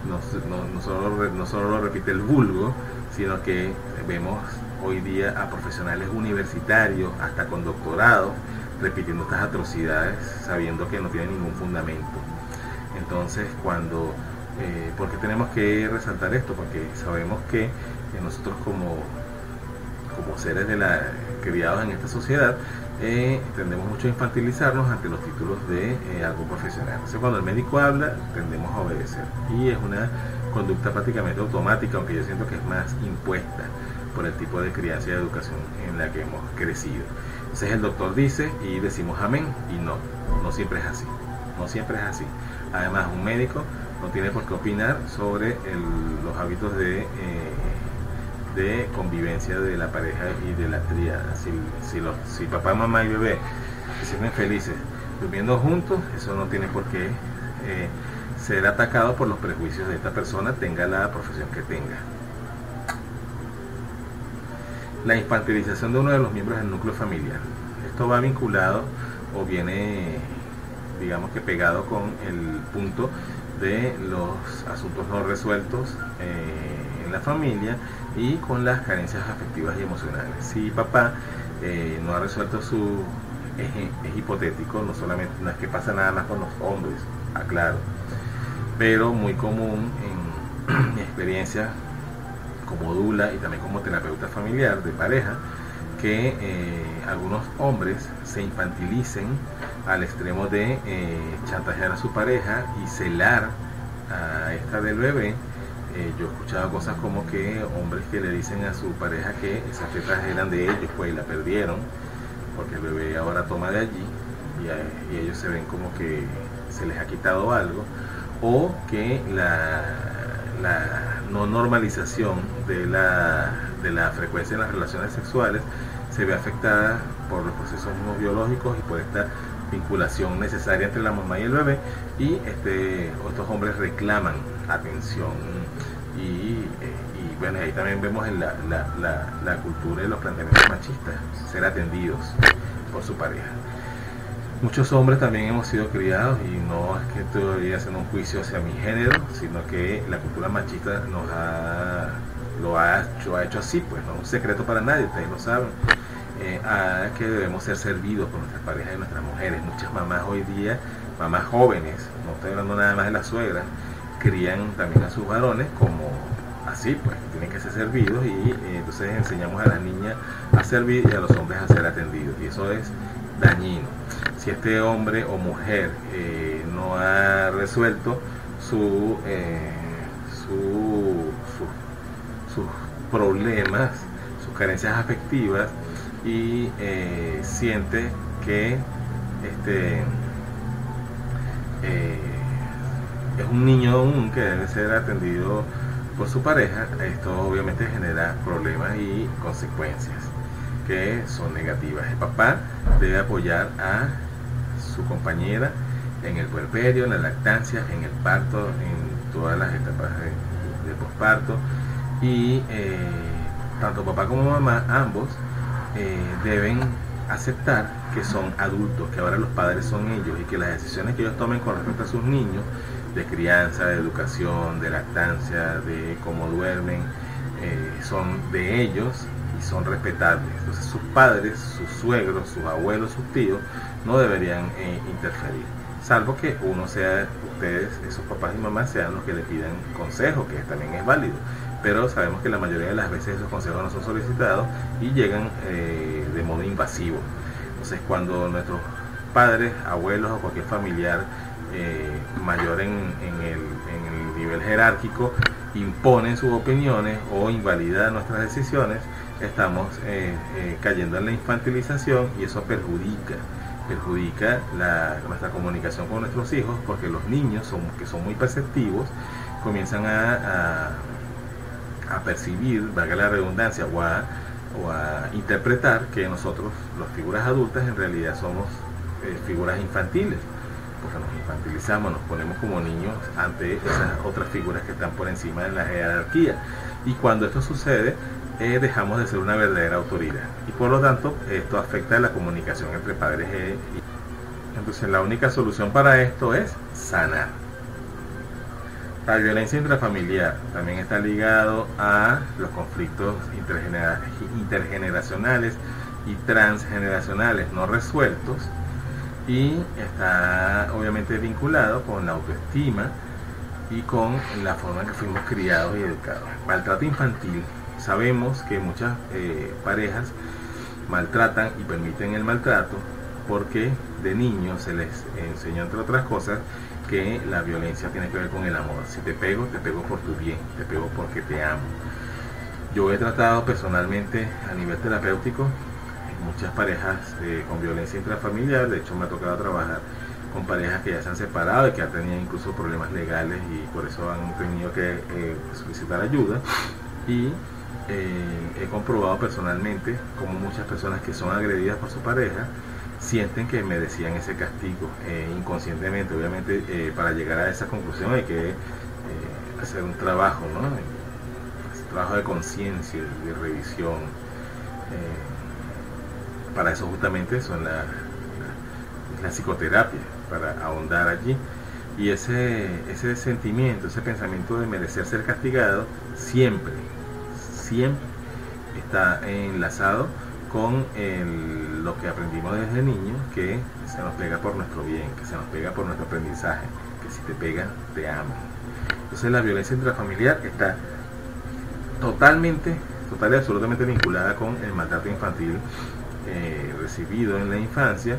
no solo lo repite el vulgo, sino que vemos hoy día a profesionales universitarios, hasta con doctorados, repitiendo estas atrocidades, sabiendo que no tienen ningún fundamento. Entonces, ¿por qué tenemos que resaltar esto? Porque sabemos que nosotros como seres criados en esta sociedad, tendemos mucho a infantilizarnos ante los títulos de algo profesional. Entonces, cuando el médico habla, tendemos a obedecer, y es una conducta prácticamente automática, aunque yo siento que es más impuesta por el tipo de crianza y de educación en la que hemos crecido. Entonces el doctor dice y decimos amén, y no siempre es así, no siempre es así. Además, un médico no tiene por qué opinar sobre los hábitos de convivencia de la pareja y de la tríada. Si papá, mamá y bebé se sienten felices durmiendo juntos, eso no tiene por qué ser atacado por los prejuicios de esta persona, tenga la profesión que tenga. La infantilización de uno de los miembros del núcleo familiar. Esto va vinculado, o viene, digamos que pegado, con el punto de los asuntos no resueltos en la familia, y con las carencias afectivas y emocionales. Si papá no ha resuelto es hipotético, no es que pasa nada más con los hombres, aclaro, pero muy común en mi experiencia como dula y también como terapeuta familiar de pareja, que algunos hombres se infantilicen al extremo de chantajear a su pareja y celar a esta del bebé. Yo he escuchado cosas como que hombres que le dicen a su pareja que esas tetas eran de ellos, pues, y la perdieron porque el bebé ahora toma de allí, y ellos se ven como que se les ha quitado algo, o que la no normalización de la frecuencia en las relaciones sexuales se ve afectada por los procesos no biológicos y por esta vinculación necesaria entre la mamá y el bebé, y estos hombres reclaman atención, y bueno, ahí también vemos en la cultura y los planteamientos machistas, ser atendidos por su pareja. Muchos hombres también hemos sido criados, y no es que estoy haciendo un juicio hacia mi género, sino que la cultura machista lo ha hecho así, pues no es un secreto para nadie, ustedes lo saben, que debemos ser servidos por nuestras parejas y nuestras mujeres. Muchas mamás hoy día, mamás jóvenes, no estoy hablando nada más de las suegras, crían también a sus varones como así, pues tienen que ser servidos, y entonces enseñamos a las niñas a servir y a los hombres a ser atendidos, y eso es dañino. Si este hombre o mujer no ha resuelto sus problemas, sus carencias afectivas, y siente que es un niño aún que debe ser atendido por su pareja, esto obviamente genera problemas y consecuencias que son negativas. El papá debe apoyar a su compañera en el puerperio, en la lactancia, en el parto, en todas las etapas de posparto, y tanto papá como mamá, ambos deben aceptar que son adultos, que ahora los padres son ellos, y que las decisiones que ellos tomen con respecto a sus niños, de crianza, de educación, de lactancia, de cómo duermen, son de ellos y son respetables. Entonces sus padres, sus suegros, sus abuelos, sus tíos no deberían interferir, salvo que ustedes, esos papás y mamás, sean los que le pidan consejo, que también es válido, pero sabemos que la mayoría de las veces esos consejos no son solicitados y llegan de modo invasivo. Entonces, cuando nuestros padres, abuelos o cualquier familiar mayor en el nivel jerárquico imponen sus opiniones o invalidan nuestras decisiones, estamos cayendo en la infantilización, y eso perjudica nuestra comunicación con nuestros hijos, porque los niños, que son muy perceptivos, comienzan a percibir, valga la redundancia, o a interpretar que nosotros, las figuras adultas, en realidad somos figuras infantiles, porque nos infantilizamos, nos ponemos como niños ante esas otras figuras que están por encima de la jerarquía, y cuando esto sucede, dejamos de ser una verdadera autoridad, y por lo tanto esto afecta la comunicación entre padres e hijos. Entonces la única solución para esto es sanar. La violencia intrafamiliar también está ligado a los conflictos intergeneracionales y transgeneracionales no resueltos, y está obviamente vinculado con la autoestima y con la forma en que fuimos criados y educados. Maltrato infantil. Sabemos que muchas parejas maltratan y permiten el maltrato porque de niños se les enseñó, entre otras cosas, que la violencia tiene que ver con el amor. Si te pego por tu bien, te pego porque te amo. Yo he tratado personalmente a nivel terapéutico muchas parejas con violencia intrafamiliar. De hecho, me ha tocado trabajar con parejas que ya se han separado y que han tenido incluso problemas legales, y por eso han tenido que solicitar ayuda, y he comprobado personalmente cómo muchas personas que son agredidas por su pareja sienten que merecían ese castigo inconscientemente. Obviamente, para llegar a esa conclusión hay que hacer un trabajo, ¿no? Un trabajo de conciencia, de revisión. Para eso justamente son la psicoterapia, para ahondar allí. Y ese sentimiento, ese pensamiento de merecer ser castigado, siempre está enlazado con lo que aprendimos desde niños, que se nos pega por nuestro bien, que se nos pega por nuestro aprendizaje, que si te pegan, te aman. Entonces la violencia intrafamiliar está total y absolutamente vinculada con el maltrato infantil recibido en la infancia,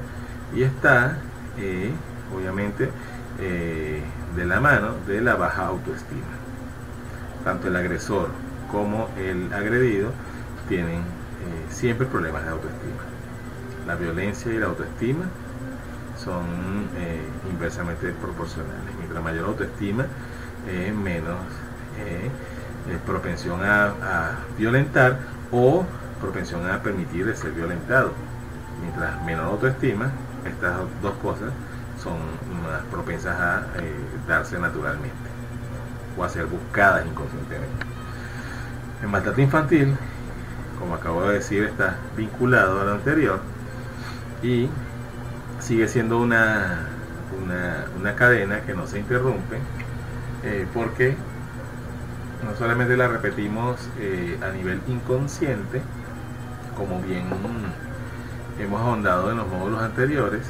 y está obviamente de la mano de la baja autoestima. Tanto el agresor como el agredido tienen siempre problemas de autoestima. La violencia y la autoestima son inversamente proporcionales. Mientras mayor autoestima, menos propensión a violentar o propensión a permitir de ser violentado. Mientras menor autoestima, estas dos cosas son más propensas a darse naturalmente o a ser buscadas inconscientemente. El maltrato infantil, como acabo de decir, está vinculado a lo anterior, y sigue siendo una cadena que no se interrumpe, porque no solamente la repetimos a nivel inconsciente, como bien hemos ahondado en los módulos anteriores,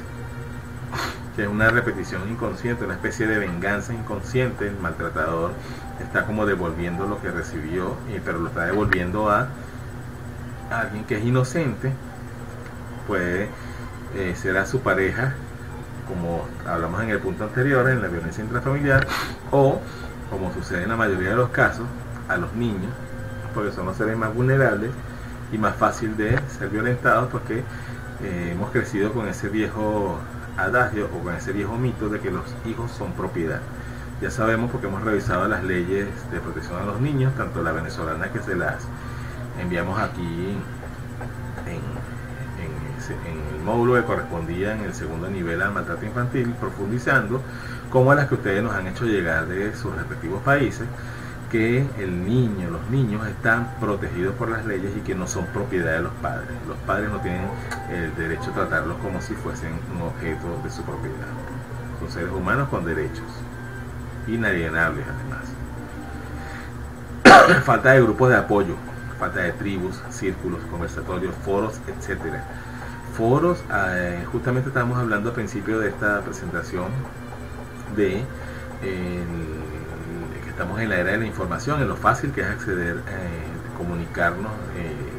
que es una repetición inconsciente, una especie de venganza inconsciente. El maltratador está como devolviendo lo que recibió, pero lo está devolviendo a alguien que es inocente. Puede ser a su pareja, como hablamos en el punto anterior, en la violencia intrafamiliar, o, como sucede en la mayoría de los casos, a los niños, porque son los seres más vulnerables y más fácil de ser violentados, porque hemos crecido con ese viejo adagio o con ese viejo mito de que los hijos son propiedad. Ya sabemos, porque hemos revisado las leyes de protección a los niños, tanto la venezolana, que se las enviamos aquí en el módulo que correspondía en el segundo nivel al maltrato infantil, profundizando, como a las que ustedes nos han hecho llegar de sus respectivos países, que los niños están protegidos por las leyes y que no son propiedad de los padres. Los padres no tienen el derecho a tratarlos como si fuesen un objeto de su propiedad. Son seres humanos con derechos, inalienables además. Falta de grupos de apoyo, falta de tribus, círculos, conversatorios, foros, etcétera. Foros, justamente estábamos hablando al principio de esta presentación de que estamos en la era de la información, en lo fácil que es acceder, comunicarnos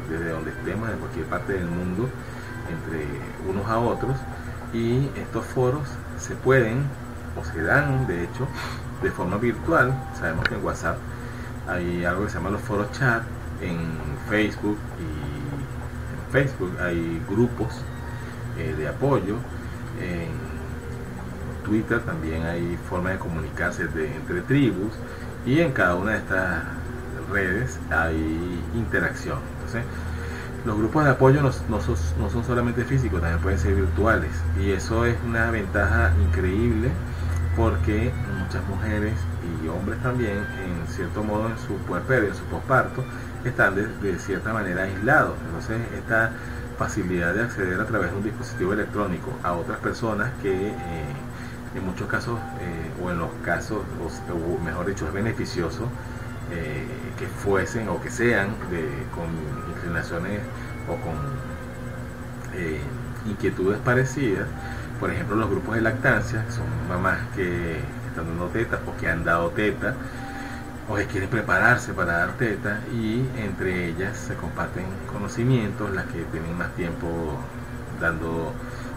desde donde estemos, en cualquier parte del mundo, entre unos a otros, y estos foros se pueden, o se dan de hecho, de forma virtual. Sabemos que en WhatsApp hay algo que se llama los foros chat, en Facebook hay grupos de apoyo, en Twitter también hay forma de comunicarse entre tribus, y en cada una de estas redes hay interacción. Entonces, los grupos de apoyo no son solamente físicos, también pueden ser virtuales, y eso es una ventaja increíble, porque muchas mujeres y hombres también, en cierto modo, en su puerperio, en su posparto, están de cierta manera aislados. Entonces, esta facilidad de acceder a través de un dispositivo electrónico a otras personas que en muchos casos, o en los casos, o mejor dicho, es beneficioso que fuesen o que sean con inclinaciones o con inquietudes parecidas. Por ejemplo, los grupos de lactancia, que son mamás que están dando teta o que han dado teta, o que quieren prepararse para dar teta, y entre ellas se comparten conocimientos. Las que tienen más tiempo dando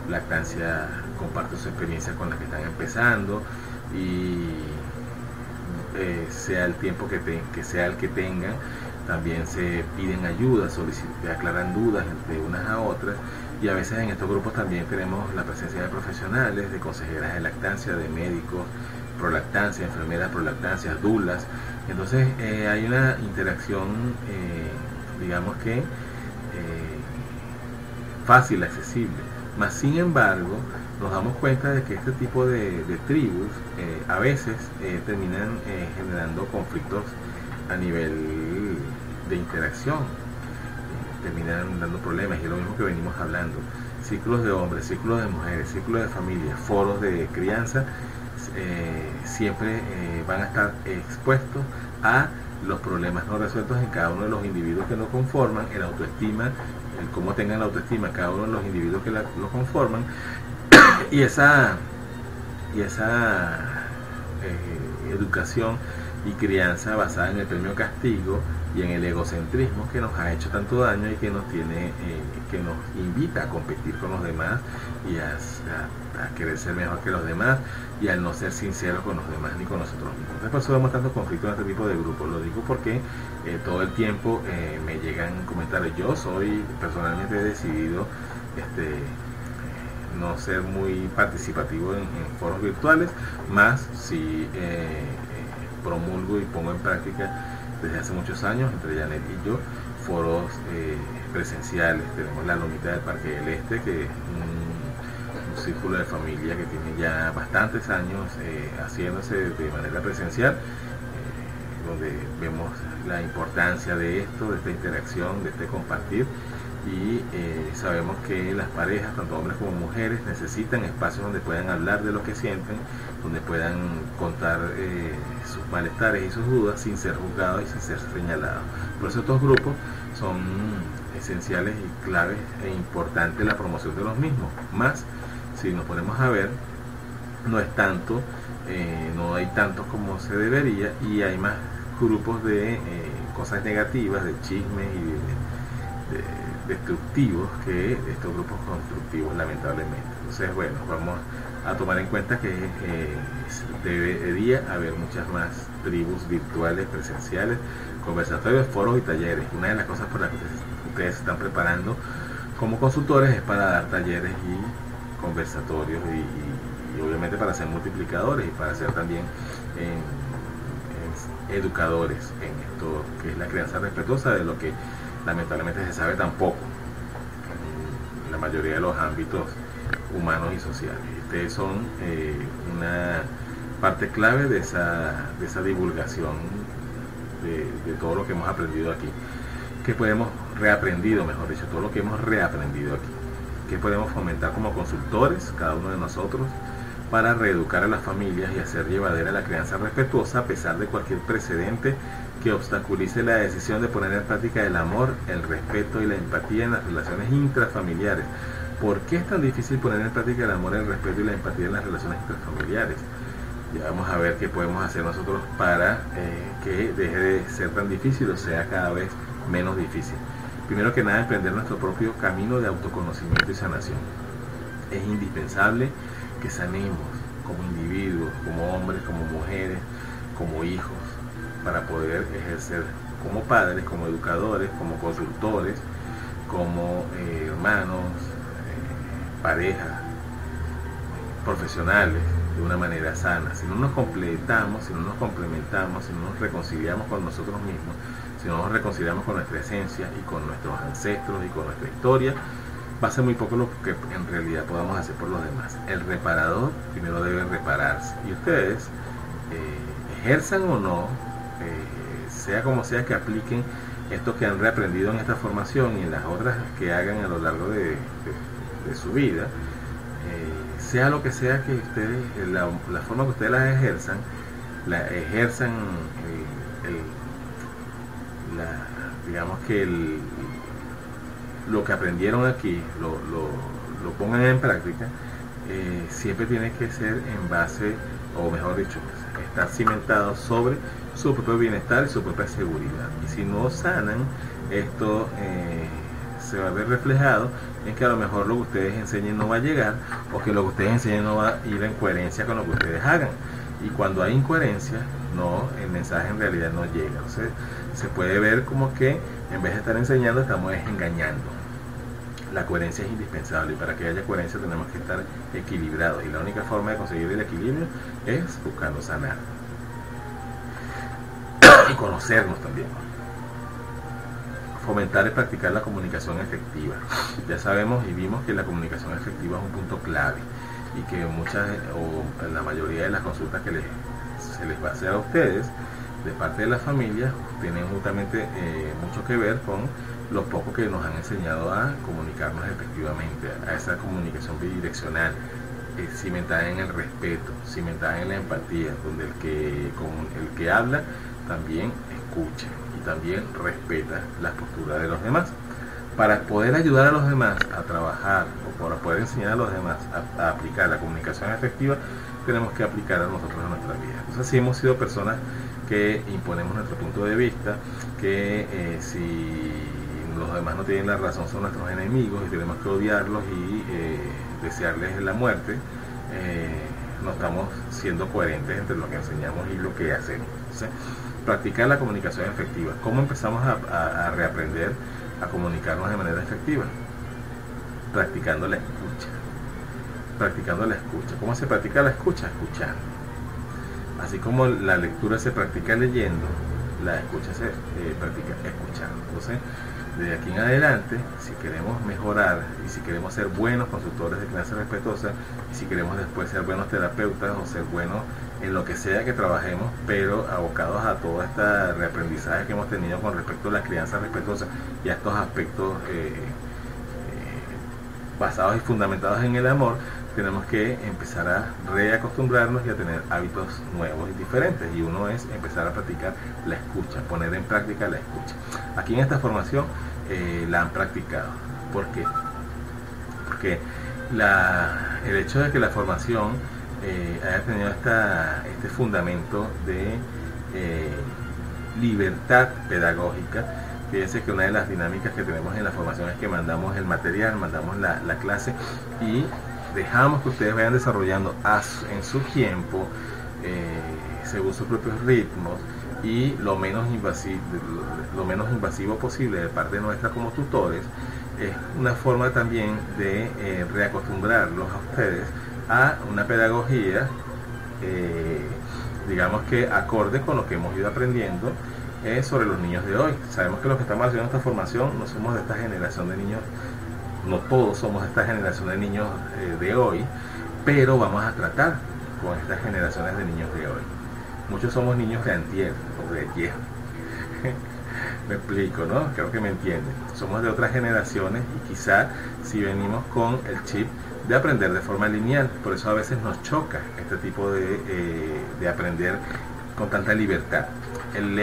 lactancia comparten su experiencia con las que están empezando, y sea el tiempo que sea el que tengan, también se piden ayuda, aclaran dudas de unas a otras, y a veces en estos grupos también tenemos la presencia de profesionales, de consejeras de lactancia, de médicos prolactancia, enfermeras prolactancias, dulas. Entonces hay una interacción, digamos que fácil, accesible. Mas sin embargo, nos damos cuenta de que este tipo de tribus a veces terminan generando conflictos a nivel de interacción, terminan dando problemas, y es lo mismo que venimos hablando. Círculos de hombres, círculos de mujeres, círculos de familia, foros de crianza, siempre van a estar expuestos a los problemas no resueltos en cada uno de los individuos que lo conforman, el autoestima, el cómo tengan la autoestima cada uno de los individuos que lo conforman, y esa educación y crianza basada en el premio castigo y en el egocentrismo que nos ha hecho tanto daño, y que nos invita a competir con los demás y a querer ser mejor que los demás, y al no ser sinceros con los demás ni con nosotros mismos. Entonces, por eso vemos tantos conflictos en este tipo de grupos. Lo digo porque todo el tiempo me llegan comentarios. Yo personalmente he decidido no ser muy participativo en foros virtuales, más si promulgo y pongo en práctica desde hace muchos años, entre Janet y yo, foros presenciales. Tenemos la Lomita del Parque del Este, que es un círculo de familia que tiene ya bastantes años haciéndose de manera presencial, donde vemos la importancia de esto, de esta interacción, de este compartir, y sabemos que las parejas, tanto hombres como mujeres, necesitan espacios donde puedan hablar de lo que sienten, donde puedan contar sus malestares y sus dudas sin ser juzgados y sin ser señalados. Por eso estos grupos son esenciales y claves e importantes la promoción de los mismos. Más, si nos ponemos a ver, no es tanto, no hay tantos como se debería, y hay más grupos de cosas negativas, de chismes y de destructivos que estos grupos constructivos, lamentablemente. Entonces, bueno, vamos a tomar en cuenta que debería haber muchas más tribus virtuales, presenciales, conversatorios, foros y talleres. Una de las cosas por las que ustedes se están preparando como consultores es para dar talleres y conversatorios y obviamente para ser multiplicadores y para ser también educadores en esto que es la crianza respetuosa, de lo que lamentablemente se sabe tan poco en la mayoría de los ámbitos humanos y sociales. Ustedes son una parte clave de esa divulgación de todo lo que hemos aprendido aquí, que podemos reaprendido, mejor dicho, todo lo que hemos reaprendido aquí, que podemos fomentar como consultores, cada uno de nosotros, para reeducar a las familias y hacer llevadera la crianza respetuosa a pesar de cualquier precedente que obstaculice la decisión de poner en práctica el amor, el respeto y la empatía en las relaciones intrafamiliares. ¿Por qué es tan difícil poner en práctica el amor, el respeto y la empatía en las relaciones intrafamiliares? Ya vamos a ver qué podemos hacer nosotros para que deje de ser tan difícil o sea cada vez menos difícil. Primero que nada, emprender nuestro propio camino de autoconocimiento y sanación. Es indispensable que sanemos como individuos, como hombres, como mujeres, como hijos, para poder ejercer como padres, como educadores, como consultores, como hermanos, parejas, profesionales, de una manera sana. Si no nos completamos, si no nos complementamos, si no nos reconciliamos con nosotros mismos, si no nos reconciliamos con nuestra esencia y con nuestros ancestros y con nuestra historia, va a ser muy poco lo que en realidad podamos hacer por los demás. El reparador primero debe repararse, y ustedes ejerzan o no, sea como sea que apliquen esto que han reaprendido en esta formación y en las otras que hagan a lo largo de su vida, sea lo que sea que ustedes, la forma que ustedes la ejerzan digamos que lo que aprendieron aquí lo pongan en práctica, siempre tiene que ser en base, o mejor dicho, estar cimentado sobre su propio bienestar y su propia seguridad. Y si no sanan, esto se va a ver reflejado en que a lo mejor lo que ustedes enseñen no va a llegar, o que lo que ustedes enseñen no va a ir en coherencia con lo que ustedes hagan. Y cuando hay incoherencia, el mensaje en realidad no llega. Entonces se puede ver como que en vez de estar enseñando, estamos engañando. La coherencia es indispensable, y para que haya coherencia tenemos que estar equilibrados, y la única forma de conseguir el equilibrio es buscando sanar y conocernos también. Fomentar y practicar la comunicación efectiva. Ya sabemos y vimos que la comunicación efectiva es un punto clave, y que muchas o en la mayoría de las consultas que se les va a hacer a ustedes de parte de la familia tienen justamente mucho que ver con lo poco que nos han enseñado a comunicarnos efectivamente, a esa comunicación bidireccional, cimentada en el respeto, cimentada en la empatía, donde el que habla también escucha y también respeta las posturas de los demás. Para poder ayudar a los demás a trabajar, o para poder enseñar a los demás a aplicar la comunicación efectiva, tenemos que aplicar a nosotros en nuestra vida. Entonces, si hemos sido personas que imponemos nuestro punto de vista, que si los demás no tienen la razón son nuestros enemigos y tenemos que odiarlos y desearles la muerte, no estamos siendo coherentes entre lo que enseñamos y lo que hacemos. Entonces, practicar la comunicación efectiva. ¿Cómo empezamos a reaprender a comunicarnos de manera efectiva? Practicando la escucha. Practicando la escucha. ¿Cómo se practica la escucha? Escuchando. Así como la lectura se practica leyendo, la escucha se practica escuchando. Entonces, de aquí en adelante, si queremos mejorar y si queremos ser buenos consultores de crianza respetuosa, y si queremos después ser buenos terapeutas o ser buenos en lo que sea que trabajemos, pero abocados a todo este reaprendizaje que hemos tenido con respecto a la crianza respetuosa y a estos aspectos basados y fundamentados en el amor, tenemos que empezar a reacostumbrarnos y a tener hábitos nuevos y diferentes, y uno es empezar a practicar la escucha, poner en práctica la escucha. Aquí en esta formación la han practicado. ¿Por qué? Porque el hecho de que la formación haya tenido este fundamento de libertad pedagógica. Fíjense que una de las dinámicas que tenemos en la formación es que mandamos el material, mandamos la clase y dejamos que ustedes vayan desarrollando en su tiempo, según sus propios ritmos, y lo menos invasivo posible de parte nuestra como tutores. Es una forma también de reacostumbrarlos a ustedes a una pedagogía, digamos que acorde con lo que hemos ido aprendiendo sobre los niños de hoy. Sabemos que los que estamos haciendo esta formación no somos de esta generación de niños, no todos somos de esta generación de niños de hoy, pero vamos a tratar con estas generaciones de niños de hoy. Muchos somos niños de antier o de ayer. Me explico, ¿no? Creo que me entienden. Somos de otras generaciones y quizá si venimos con el chip de aprender de forma lineal, por eso a veces nos choca este tipo de aprender con tanta libertad. El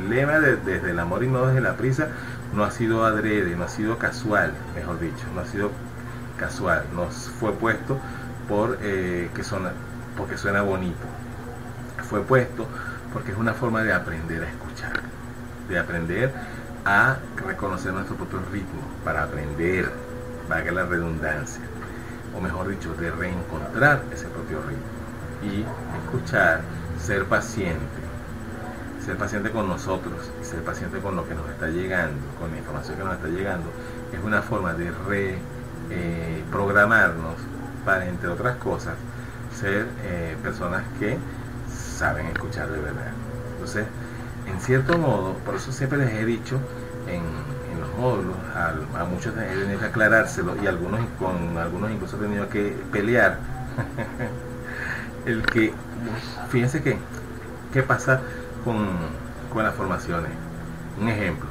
lema desde el amor y no desde la prisa no ha sido adrede, no ha sido casual, mejor dicho, no ha sido casual, nos fue puesto porque suena bonito, fue puesto porque es una forma de aprender a escuchar, de aprender a reconocer nuestro propio ritmo, para aprender, valga la redundancia, o mejor dicho, de reencontrar ese propio ritmo y escuchar, ser paciente con nosotros y ser paciente con lo que nos está llegando, con la información que nos está llegando. Es una forma de programarnos para, entre otras cosas, ser personas que saben escuchar de verdad. Entonces, en cierto modo, por eso siempre les he dicho en los módulos, a muchos he tenido que aclarárselo, y con algunos incluso he tenido que pelear. Fíjense que ¿qué pasa con las formaciones? Un ejemplo,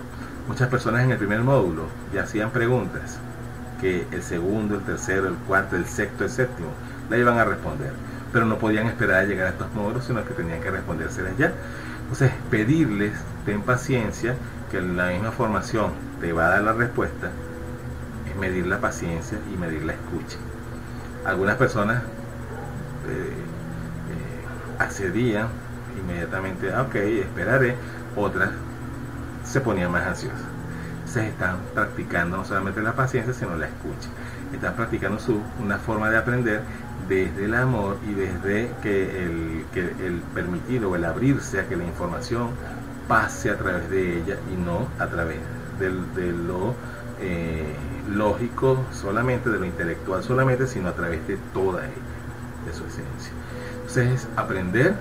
muchas personas en el primer módulo ya hacían preguntas que el segundo, el tercero, el cuarto, el sexto, el séptimo la iban a responder, pero no podían esperar a llegar a estos módulos, sino que tenían que respondérselas ya. Entonces, pedirles, ten paciencia, que la misma formación te va a dar la respuesta, es medir la paciencia y medir la escucha. Algunas personas accedían inmediatamente, ok, esperaré. Otras se ponían más ansiosas. Se están practicando no solamente la paciencia, sino la escucha. Están practicando una forma de aprender desde el amor y desde que el permitir o el abrirse a que la información pase a través de ella y no a través de lo lógico solamente, de lo intelectual solamente, sino a través de toda ella, de su esencia. Entonces es aprender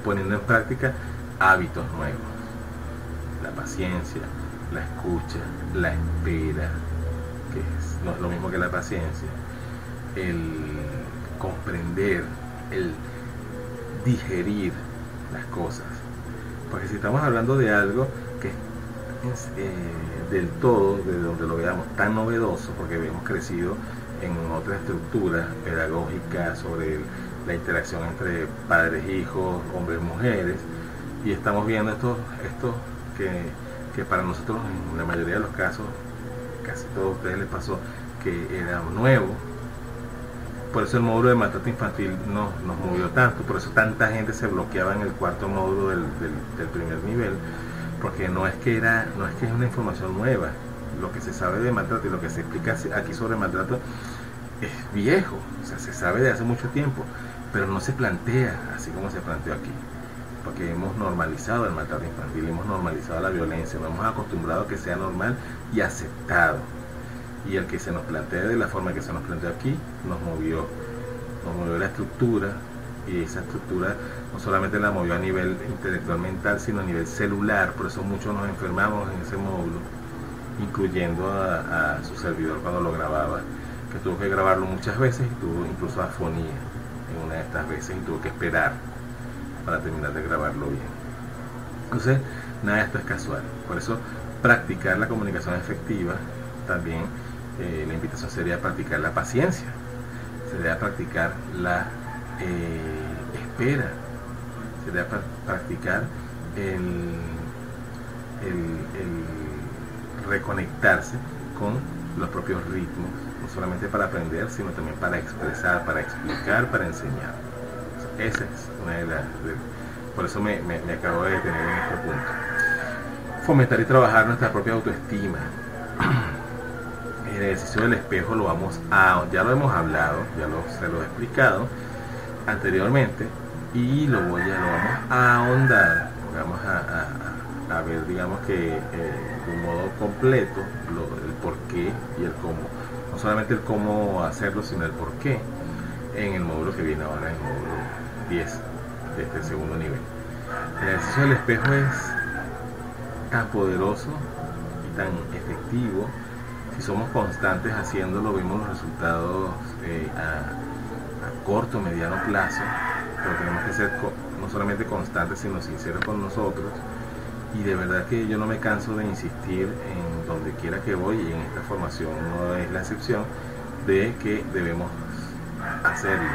poniendo en práctica hábitos nuevos, la paciencia, la escucha, la espera, que no es lo mismo que la paciencia, el comprender, el digerir las cosas, porque si estamos hablando de algo que es del todo, de donde lo veamos tan novedoso, porque hemos crecido en otra estructura pedagógica sobre la interacción entre padres, hijos, hombres, mujeres, y estamos viendo esto que para nosotros en la mayoría de los casos, casi a todos ustedes les pasó que era nuevo. Por eso el módulo de maltrato infantil nos movió tanto, por eso tanta gente se bloqueaba en el cuarto módulo del primer nivel, porque no es que es una información nueva. Lo que se sabe de maltrato y lo que se explica aquí sobre maltrato es viejo, o sea, se sabe de hace mucho tiempo, pero no se plantea así como se planteó aquí, porque hemos normalizado el maltrato infantil, hemos normalizado la violencia, nos hemos acostumbrado a que sea normal y aceptado, y el que se nos plantee de la forma que se nos planteó aquí nos movió la estructura, y esa estructura no solamente la movió a nivel intelectual mental, sino a nivel celular. Por eso muchos nos enfermamos en ese módulo, incluyendo a su servidor cuando lo grababa, que tuvo que grabarlo muchas veces y tuvo incluso afonía en una de estas veces y tuvo que esperar para terminar de grabarlo bien. Entonces, nada de esto es casual. Por eso, practicar la comunicación efectiva también la invitación sería practicar la paciencia, sería practicar la espera, sería practicar el reconectarse con los propios ritmos, no solamente para aprender, sino también para expresar, para explicar, para enseñar. Esa es una de las... por eso me acabo de detener en este punto. Fomentar y trabajar nuestra propia autoestima. El ejercicio del espejo lo vamos a... ya lo hemos hablado, se lo he explicado anteriormente, y lo vamos a ahondar, vamos a ver, digamos que de un modo completo el por qué y el cómo. No solamente el cómo hacerlo, sino el por qué en el módulo que viene ahora, en el módulo 10 de este segundo nivel. El ejercicio del espejo es tan poderoso y tan efectivo. Si somos constantes haciéndolo, vemos los resultados a corto o mediano plazo, pero tenemos que ser no solamente constantes, sino sinceros con nosotros. Y de verdad que yo no me canso de insistir en donde quiera que voy, y en esta formación no es la excepción, de que debemos hacerlo,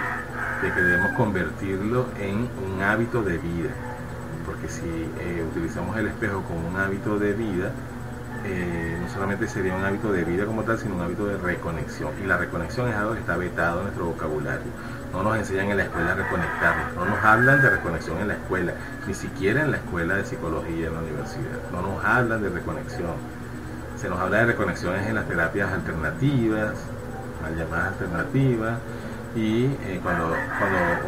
de que debemos convertirlo en un hábito de vida. Porque si utilizamos el espejo como un hábito de vida, no solamente sería un hábito de vida como tal, sino un hábito de reconexión. Y la reconexión es algo que está vetado en nuestro vocabulario. No nos enseñan en la escuela a reconectarnos, no nos hablan de reconexión en la escuela, ni siquiera en la escuela de psicología en la universidad. No nos hablan de reconexión. Se nos habla de reconexiones en las terapias alternativas, mal llamadas alternativas, y cuando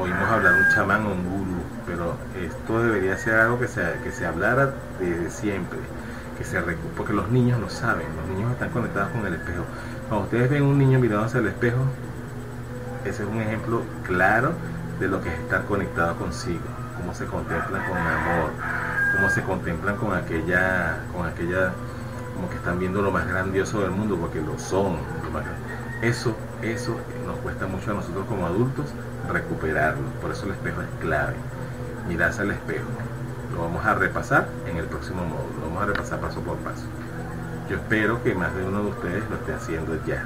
oímos hablar de un chamán o un gurú. Pero esto debería ser algo que se hablara desde siempre, porque los niños lo saben, los niños están conectados con el espejo. Cuando ustedes ven un niño mirándose al espejo, ese es un ejemplo claro de lo que es estar conectado consigo, cómo se contemplan con amor, cómo se contemplan con aquella, como que están viendo lo más grandioso del mundo, porque lo son. Eso nos cuesta mucho a nosotros como adultos recuperarlo. Por eso el espejo es clave. Mirarse al espejo. Lo vamos a repasar en el próximo módulo, lo vamos a repasar paso por paso. Yo espero que más de uno de ustedes lo esté haciendo ya.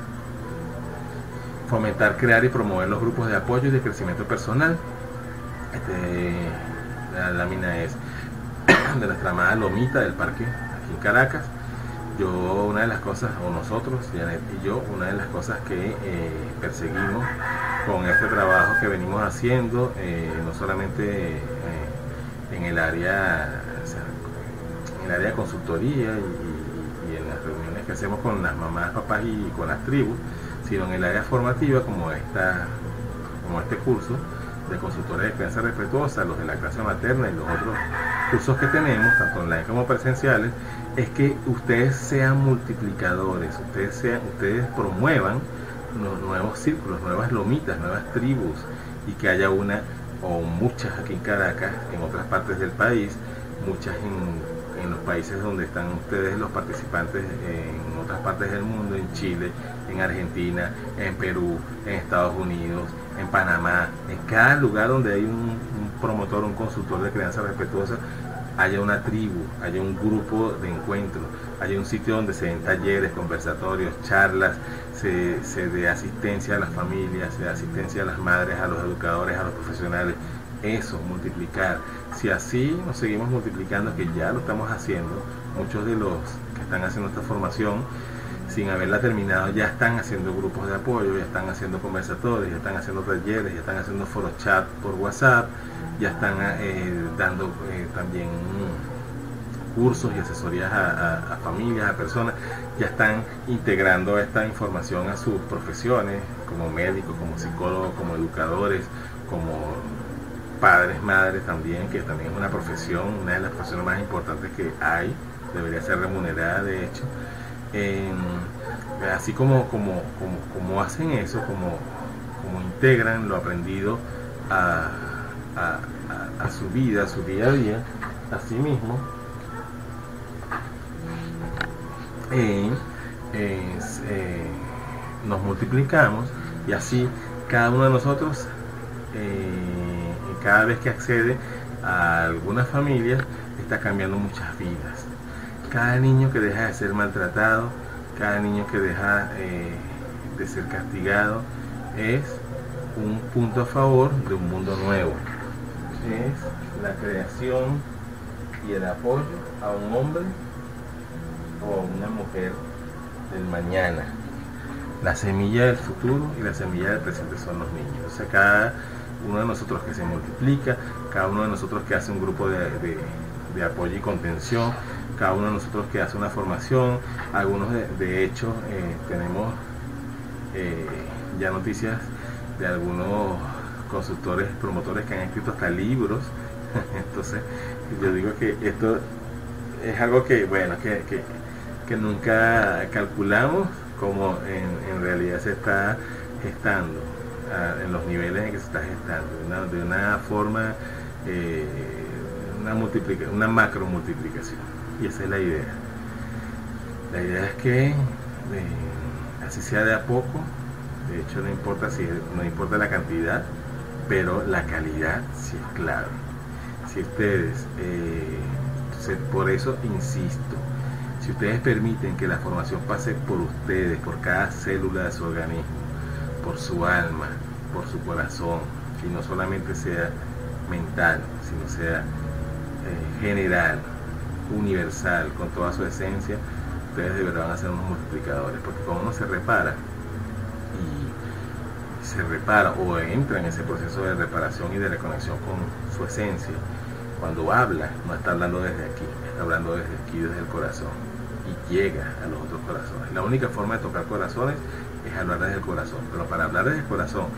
Fomentar, crear y promover los grupos de apoyo y de crecimiento personal. La lámina es de nuestra amada Lomita del parque aquí en Caracas. Una de las cosas, o nosotros, Janet y yo, una de las cosas que perseguimos con este trabajo que venimos haciendo, no solamente en el área de consultoría y en las reuniones que hacemos con las mamás, papás y con las tribus, sino en el área formativa, como este curso de consultoría de crianza respetuosa, los de la clase materna y los otros cursos que tenemos, tanto online como presenciales, es que ustedes sean multiplicadores, ustedes promuevan nuevos círculos, nuevas lomitas, nuevas tribus, y que haya una o muchas aquí en Caracas, en otras partes del país, muchas en los países donde están ustedes los participantes, en otras partes del mundo, en Chile, en Argentina, en Perú, en Estados Unidos, en Panamá, en cada lugar donde hay un promotor, un consultor de crianza respetuosa, haya una tribu, haya un grupo de encuentro, haya un sitio donde se den talleres, conversatorios, charlas, se dé asistencia a las familias, se dé asistencia a las madres, a los educadores, a los profesionales. Eso, multiplicar. Si así nos seguimos multiplicando, que ya lo estamos haciendo, muchos de los que están haciendo esta formación, sin haberla terminado, ya están haciendo grupos de apoyo, ya están haciendo conversatorios, ya están haciendo talleres, ya están haciendo foro chat por WhatsApp, ya están dando también cursos y asesorías a familias, a personas, ya están integrando esta información a sus profesiones, como médicos, como psicólogos, como educadores, como padres, madres también, que también es una profesión, una de las profesiones más importantes que hay, debería ser remunerada de hecho. Así como hacen eso, como integran lo aprendido a su vida, a su día a día, así mismo nos multiplicamos, y así cada uno de nosotros, cada vez que accede a alguna familia, está cambiando muchas vidas. Cada niño que deja de ser maltratado Cada niño que deja de ser castigado es un punto a favor de un mundo nuevo. Es la creación y el apoyo a un hombre o a una mujer del mañana. La semilla del futuro y la semilla del presente son los niños. O sea, cada uno de nosotros que se multiplica, cada uno de nosotros que hace un grupo de apoyo y contención, cada uno de nosotros que hace una formación. Algunos de hecho tenemos ya noticias de algunos consultores, promotores que han escrito hasta libros. Entonces yo digo que esto es algo que, bueno, que nunca calculamos como en realidad se está gestando, en los niveles en que se está gestando, de una forma, una macro multiplicación. Y esa es la idea. La idea es que así sea de a poco. De hecho no importa la cantidad, pero la calidad sí es clave. Si ustedes, por eso insisto, si ustedes permiten que la formación pase por ustedes, por cada célula de su organismo, por su alma, por su corazón, y no solamente sea mental, sino sea general, universal, con toda su esencia, ustedes de verdad van a ser unos multiplicadores, porque cuando uno se repara o entra en ese proceso de reparación y de reconexión con su esencia, cuando habla, no está hablando desde aquí, está hablando desde aquí, desde el corazón, y llega a los otros corazones. La única forma de tocar corazones es hablar desde el corazón, pero para hablar desde el corazón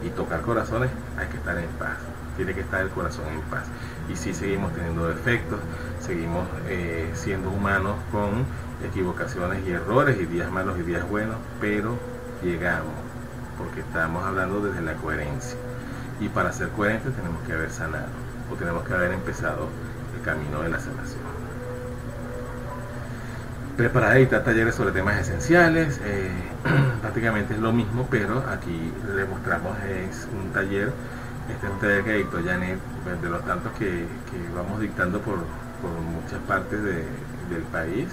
y tocar corazones hay que estar en paz, tiene que estar el corazón en paz. Y sí, seguimos teniendo defectos, seguimos siendo humanos con equivocaciones y errores, y días malos y días buenos, pero llegamos, porque estamos hablando desde la coherencia, y para ser coherentes tenemos que haber sanado, o tenemos que haber empezado el camino de la sanación. Preparar y editar talleres sobre temas esenciales, prácticamente es lo mismo, pero aquí le mostramos es un taller. Este es un taller que dictó Janet, de los tantos que vamos dictando por muchas partes del país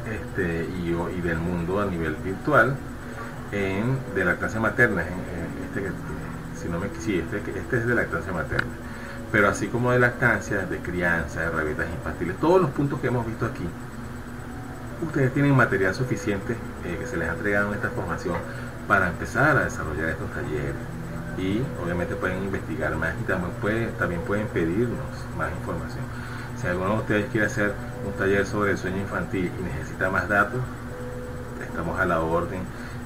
y del mundo a nivel virtual, de lactancia materna. Este es de lactancia materna, pero así como de lactancia, de crianza, de herramientas infantiles, todos los puntos que hemos visto aquí, ustedes tienen material suficiente que se les ha entregado en esta formación para empezar a desarrollar estos talleres. Y obviamente pueden investigar más, y también pueden pedirnos más información. Si alguno de ustedes quiere hacer un taller sobre el sueño infantil y necesita más datos, estamos a la orden,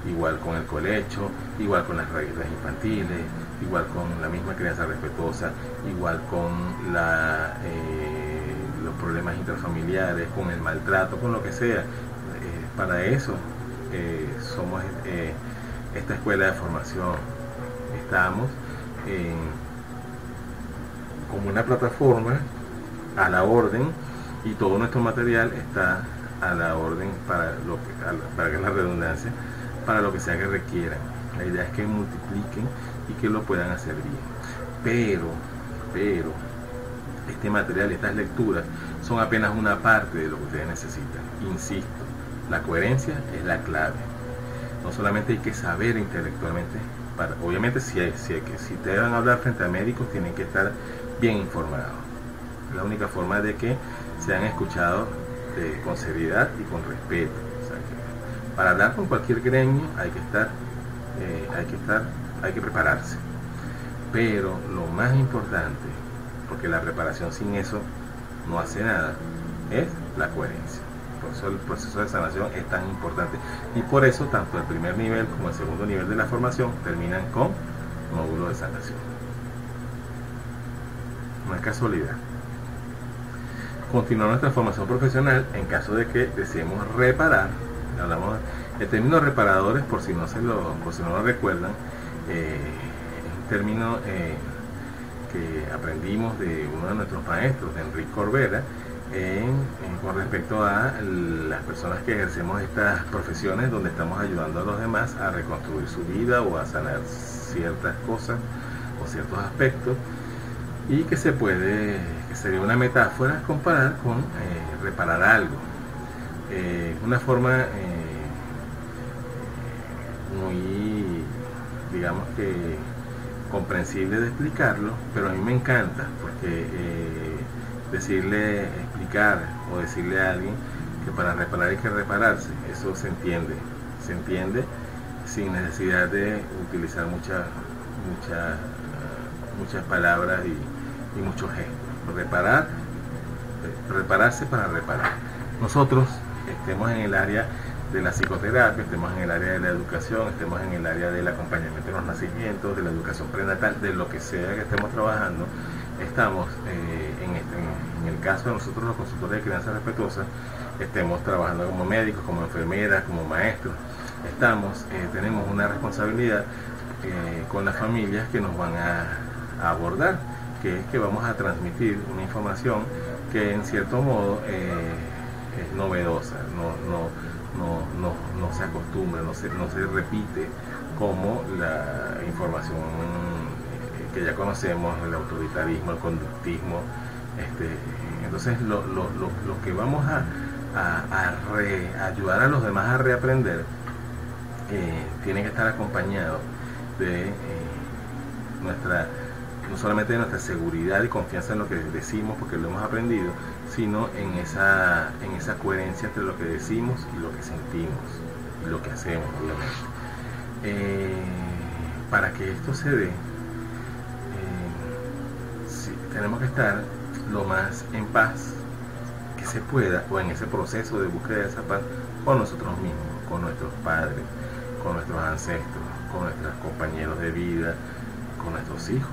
igual con el colecho, igual con las herramientas infantiles, igual con la misma crianza respetuosa, igual con los problemas intrafamiliares, con el maltrato, con lo que sea. Para eso somos esta escuela de formación. Estamos como una plataforma a la orden, y todo nuestro material está a la orden para que la redundancia, para lo que sea que requieran. La idea es que multipliquen y que lo puedan hacer bien. Pero este material, estas lecturas son apenas una parte de lo que ustedes necesitan. Insisto, la coherencia es la clave. No solamente hay que saber intelectualmente, obviamente si te van a hablar frente a médicos, tienen que estar bien informados. Es la única forma de que sean escuchados con seriedad y con respeto. O sea, que para hablar con cualquier gremio hay que prepararse. Pero lo más importante, porque la preparación sin eso no hace nada, es la coherencia. Por eso el proceso de sanación es tan importante, y por eso tanto el primer nivel como el segundo nivel de la formación terminan con módulo de sanación. No es casualidad. Continuar nuestra formación profesional en caso de que deseemos reparar. Hablamos el término reparadores, por si no lo recuerdan, es un término que aprendimos de uno de nuestros maestros, de Enrique Corbera, con respecto a las personas que ejercemos estas profesiones donde estamos ayudando a los demás a reconstruir su vida o a sanar ciertas cosas o ciertos aspectos, y que sería una metáfora comparar con reparar algo. una forma muy, digamos que comprensible de explicarlo, pero a mí me encanta porque explicar o decirle a alguien que para reparar hay que repararse, eso se entiende sin necesidad de utilizar muchas palabras y muchos gestos. Repararse para reparar. Nosotros estemos en el área de la psicoterapia, estemos en el área de la educación, estemos en el área del acompañamiento de los nacimientos, de la educación prenatal, de lo que sea que estemos trabajando, estamos en el caso de nosotros los consultores de crianza respetuosa, estemos trabajando como médicos, como enfermeras, como maestros, tenemos una responsabilidad con las familias que nos van a abordar, que es que vamos a transmitir una información que en cierto modo es novedosa, no se acostumbra, no se repite como la información que ya conocemos, el autoritarismo, el conductismo. Entonces lo que vamos a ayudar a los demás a reaprender tiene que estar acompañado de no solamente de nuestra seguridad y confianza en lo que decimos porque lo hemos aprendido, sino en esa coherencia entre lo que decimos y lo que sentimos y lo que hacemos, obviamente. Para que esto se dé, tenemos que estar lo más en paz que se pueda, o en ese proceso de búsqueda de esa paz, con nosotros mismos, con nuestros padres, con nuestros ancestros, con nuestros compañeros de vida, con nuestros hijos.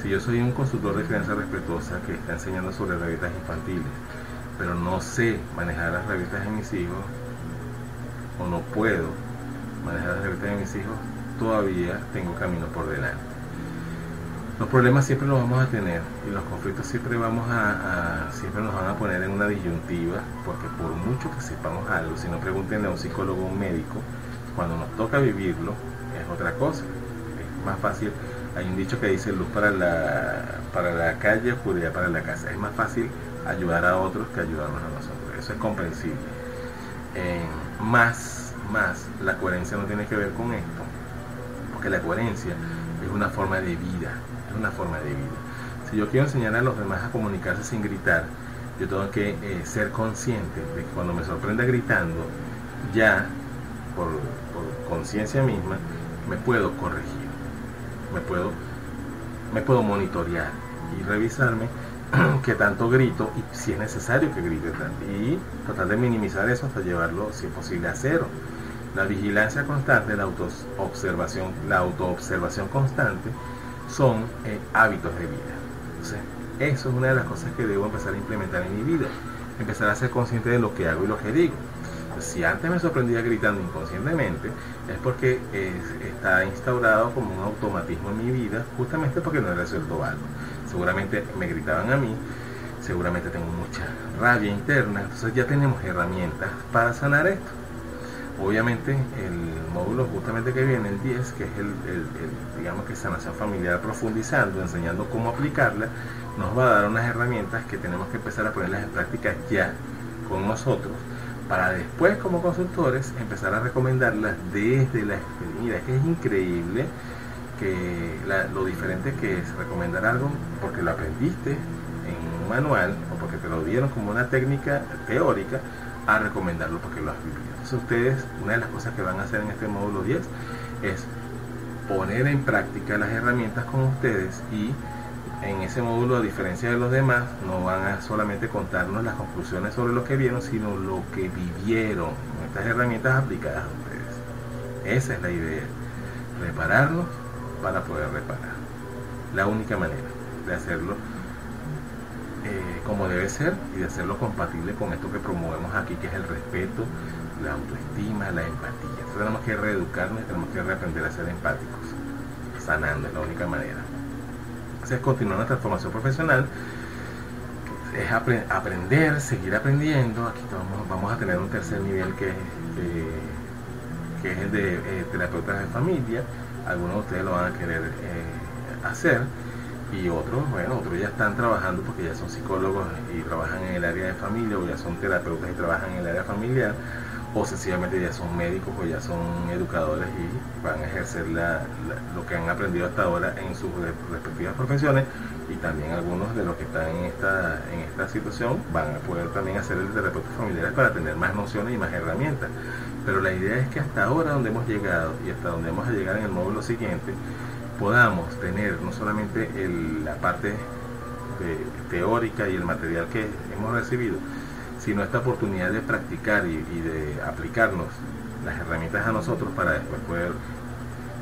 Si yo soy un consultor de crianza respetuosa que está enseñando sobre revistas infantiles, pero no sé manejar las revistas de mis hijos, o no puedo manejar las revistas de mis hijos, todavía tengo camino por delante. Los problemas siempre los vamos a tener y los conflictos siempre nos van a poner en una disyuntiva, porque por mucho que sepamos algo, si no pregúntenle a un psicólogo o un médico, cuando nos toca vivirlo es otra cosa. Es más fácil. Hay un dicho que dice: luz para la calle, oscuridad para la casa. Es más fácil ayudar a otros que ayudarnos a nosotros. Eso es comprensible. Más la coherencia no tiene que ver con esto, porque la coherencia es una forma de vida. Es una forma de vida. Si yo quiero enseñar a los demás a comunicarse sin gritar, yo tengo que ser consciente de que cuando me sorprenda gritando, ya por conciencia misma me puedo corregir. Me puedo monitorear y revisarme que tanto grito y si es necesario que grite tanto, y tratar de minimizar eso hasta llevarlo, si es posible, a cero. La vigilancia constante, la autoobservación constante son hábitos de vida. Entonces, eso es una de las cosas que debo empezar a implementar en mi vida, empezar a ser consciente de lo que hago y lo que digo. Si antes me sorprendía gritando inconscientemente, es porque está instaurado como un automatismo en mi vida, justamente porque no he resuelto algo. Seguramente me gritaban a mí, seguramente tengo mucha rabia interna, entonces ya tenemos herramientas para sanar esto. Obviamente el módulo justamente que viene, el 10, que es digamos que sanación familiar, profundizando, enseñando cómo aplicarla, nos va a dar unas herramientas que tenemos que empezar a ponerlas en práctica ya con nosotros, para después como consultores empezar a recomendarlas desde la experiencia. Mira, que es increíble lo diferente que es recomendar algo porque lo aprendiste en un manual o porque te lo dieron como una técnica teórica, a recomendarlo porque lo has vivido. Entonces ustedes, una de las cosas que van a hacer en este módulo 10 es poner en práctica las herramientas con ustedes, y en ese módulo, a diferencia de los demás, no van a solamente contarnos las conclusiones sobre lo que vieron, sino lo que vivieron, estas herramientas aplicadas a ustedes. Esa es la idea, repararnos para poder reparar. La única manera de hacerlo como debe ser, y de hacerlo compatible con esto que promovemos aquí, que es el respeto, la autoestima, la empatía. Entonces tenemos que reeducarnos y tenemos que reaprender a ser empáticos. Sanando es la única manera. Entonces, continuar nuestra formación profesional es aprender, seguir aprendiendo. Aquí vamos a tener un tercer nivel que es el de terapeutas de familia. Algunos de ustedes lo van a querer hacer. y otros, bueno, otros ya están trabajando porque ya son psicólogos y trabajan en el área de familia, o ya son terapeutas y trabajan en el área familiar, o sencillamente ya son médicos o ya son educadores y van a ejercer lo que han aprendido hasta ahora en sus respectivas profesiones. Y también algunos de los que están en esta situación van a poder también hacer el terapeuta familiar para tener más nociones y más herramientas. Pero la idea es que hasta ahora donde hemos llegado y hasta donde vamos a llegar en el módulo siguiente, podamos tener no solamente la parte teórica y el material que hemos recibido, sino esta oportunidad de practicar y de aplicarnos las herramientas a nosotros para después poder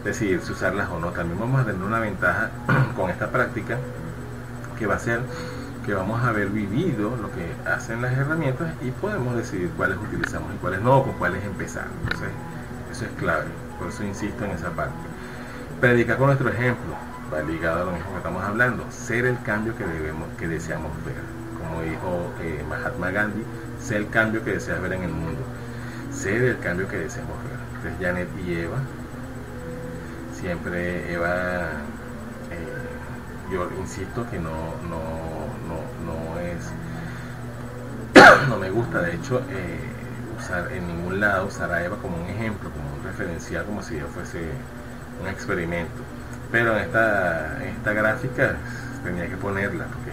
decidir si usarlas o no. También vamos a tener una ventaja con esta práctica, que va a ser que vamos a haber vivido lo que hacen las herramientas y podemos decidir cuáles utilizamos y cuáles no, o con cuáles empezar. Entonces, eso es clave, por eso insisto en esa parte. Predicar con nuestro ejemplo va ligado a lo mismo que estamos hablando, ser el cambio que deseamos ver. Como dijo Mahatma Gandhi, ser el cambio que deseas ver en el mundo, ser el cambio que deseamos ver. Entonces Janet y Eva, siempre Eva, yo insisto que no es, no me gusta de hecho usar en ningún lado, usar a Eva como un ejemplo, como un referencial, como si yo fuese un experimento, pero en esta gráfica tenía que ponerla porque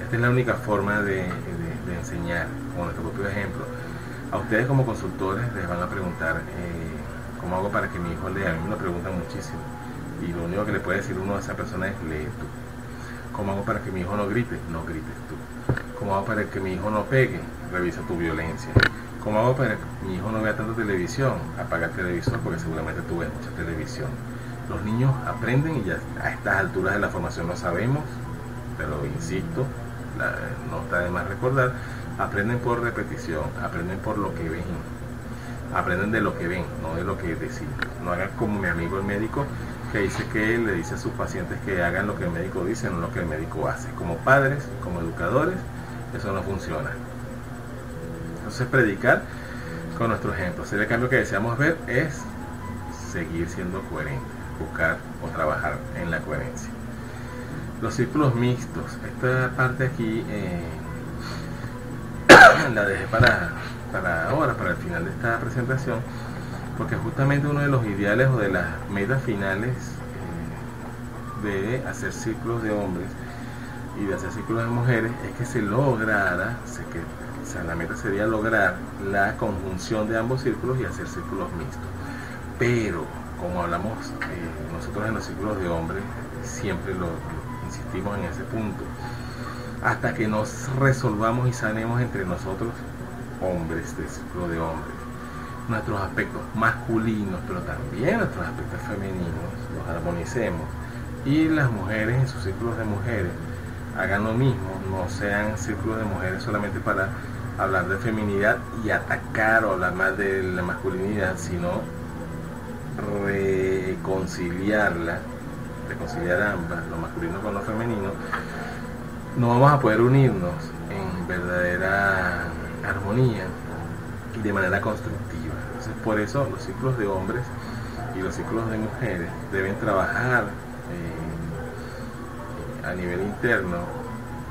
esta es la única forma de enseñar con nuestro propio ejemplo. A ustedes como consultores les van a preguntar ¿cómo hago para que mi hijo lea? A mí me lo preguntan muchísimo y lo único que le puede decir uno a esa persona es: lee tú. ¿Cómo hago para que mi hijo no grite? No grites tú. ¿Cómo hago para que mi hijo no pegue? Revisa tu violencia. ¿Cómo hago para que mi hijo no vea tanta televisión? Apaga el televisor, porque seguramente tú ves mucha televisión. Los niños aprenden y ya a estas alturas de la formación lo sabemos, pero insisto, no está de más recordar, aprenden por repetición, aprenden por lo que ven, aprenden de lo que ven, no de lo que deciden. No hagan como mi amigo el médico, que dice que él le dice a sus pacientes que hagan lo que el médico dice, no lo que el médico hace. Como padres, como educadores, eso no funciona. Entonces, predicar con nuestro ejemplo, hacer el cambio que deseamos ver, es seguir siendo coherente, buscar o trabajar en la coherencia. Los círculos mixtos, esta parte aquí la dejé para ahora, para el final de esta presentación, porque justamente uno de los ideales o de las metas finales de hacer círculos de hombres y de hacer círculos de mujeres es que se lograra, la meta sería lograr la conjunción de ambos círculos y hacer círculos mixtos. Pero, como hablamos nosotros en los círculos de hombres, siempre lo insistimos en ese punto, hasta que nos resolvamos y sanemos entre nosotros, hombres de círculo de hombres, nuestros aspectos masculinos, pero también nuestros aspectos femeninos, los armonicemos, y las mujeres en sus círculos de mujeres hagan lo mismo, no sean círculos de mujeres solamente para hablar de feminidad y atacar o hablar más de la masculinidad, sino reconciliar ambas, lo masculino con lo femenino. No vamos a poder unirnos en verdadera armonía y de manera constructiva. Entonces, por eso los círculos de hombres y los círculos de mujeres deben trabajar a nivel interno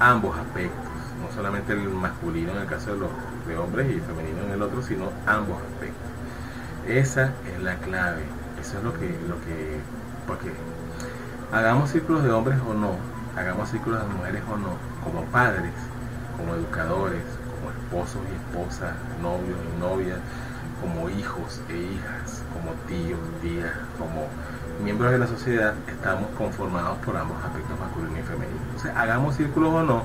ambos aspectos, no solamente el masculino en el caso de hombres y el femenino en el otro, sino ambos aspectos. Esa es la clave, eso es lo que porque hagamos círculos de hombres o no, hagamos círculos de mujeres o no, como padres, como educadores, como esposos y esposas, novios y novias, como hijos e hijas, como tíos, tías, como miembros de la sociedad, estamos conformados por ambos aspectos, masculino y femenino. Entonces, hagamos círculos o no,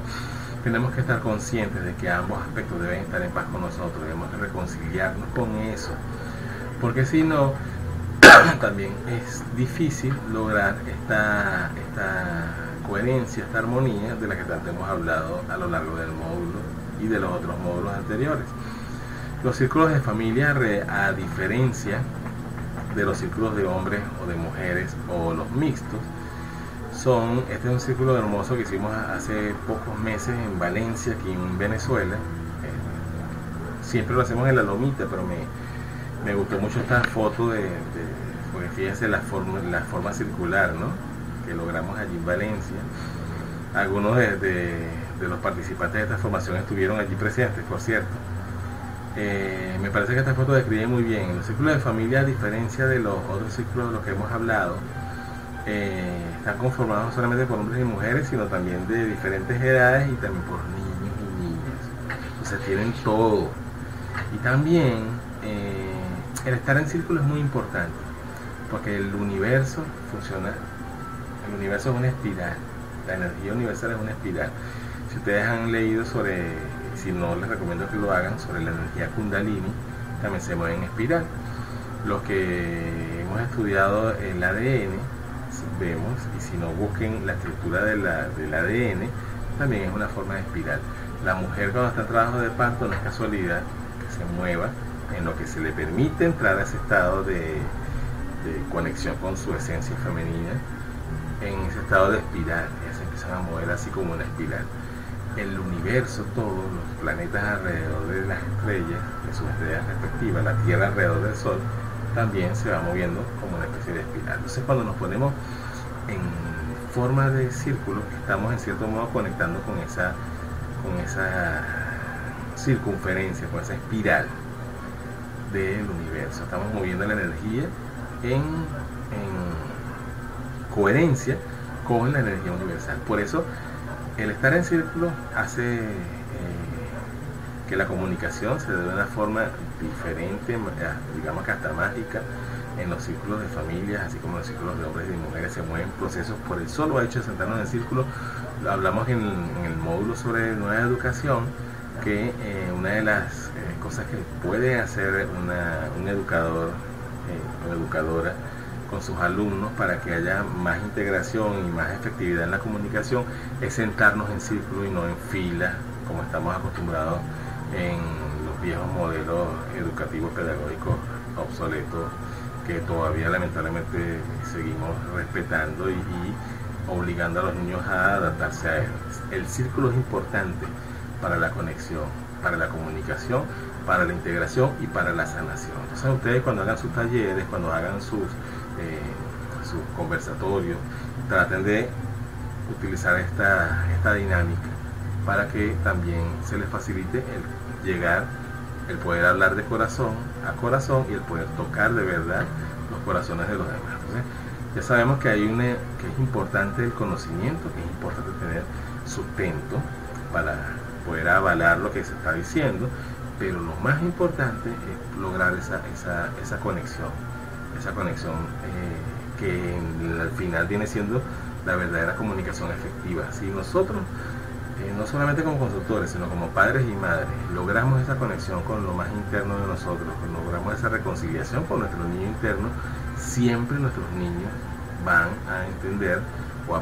tenemos que estar conscientes de que ambos aspectos deben estar en paz con nosotros, debemos reconciliarnos con eso, porque si no, también es difícil lograr esta coherencia, esta armonía de la que tanto hemos hablado a lo largo del módulo y de los otros módulos anteriores. Los círculos de familia, a diferencia de los círculos de hombres o de mujeres o los mixtos, este es un círculo hermoso que hicimos hace pocos meses en Valencia, aquí en Venezuela. Siempre lo hacemos en la lomita, pero me gustó mucho esta foto porque fíjense la forma circular, ¿no?, que logramos allí en Valencia. Algunos de los participantes de esta formación estuvieron allí presentes, por cierto. Me parece que esta foto describe muy bien. Los círculos de familia, a diferencia de los otros círculos de los que hemos hablado, están conformados no solamente por hombres y mujeres, sino también de diferentes edades y también por niños y niñas. O sea, tienen todo. Y también el estar en círculo es muy importante, porque el universo funciona, el universo es una espiral, la energía universal es una espiral. Si ustedes han leído sobre, si no les recomiendo que lo hagan, sobre la energía Kundalini, también se mueve en espiral. Los que hemos estudiado el ADN, vemos, y si no busquen la estructura del ADN, también es una forma de espiral. La mujer cuando está en trabajo de parto no es casualidad que se mueva en lo que se le permite entrar a ese estado de conexión con su esencia femenina, en ese estado de espiral. Ellas se empiezan a mover así como una espiral. El universo, todos los planetas alrededor de las estrellas, de sus estrellas respectivas, la Tierra alrededor del Sol, también se va moviendo como una especie de espiral. Entonces, cuando nos ponemos en forma de círculo, estamos en cierto modo conectando con esa circunferencia, con esa espiral del universo. Estamos moviendo la energía en coherencia con la energía universal. Por eso, el estar en círculo hace que la comunicación se dé de una forma diferente, digamos que hasta mágica. En los círculos de familias, así como en los círculos de hombres y mujeres, se mueven procesos por el solo hecho de sentarnos en círculo. Hablamos en el módulo sobre nueva educación, que una de las cosas que puede hacer un educador o educadora con sus alumnos para que haya más integración y más efectividad en la comunicación es sentarnos en círculo y no en fila, como estamos acostumbrados en los viejos modelos educativos pedagógicos obsoletos que todavía lamentablemente seguimos respetando y obligando a los niños a adaptarse a él. El círculo es importante para la conexión, para la comunicación, para la integración y para la sanación. Entonces ustedes cuando hagan sus talleres, cuando hagan sus conversatorios, traten de utilizar esta dinámica para que también se les facilite el llegar, el poder hablar de corazón a corazón y el poder tocar de verdad los corazones de los demás. Entonces, ya sabemos que que es importante el conocimiento, que es importante tener sustento para poder avalar lo que se está diciendo, pero lo más importante es lograr esa conexión que al final viene siendo la verdadera comunicación efectiva. Si nosotros, no solamente como consultores, sino como padres y madres, logramos esa conexión con lo más interno de nosotros, logramos esa reconciliación con nuestro niño interno, siempre nuestros niños van a entender o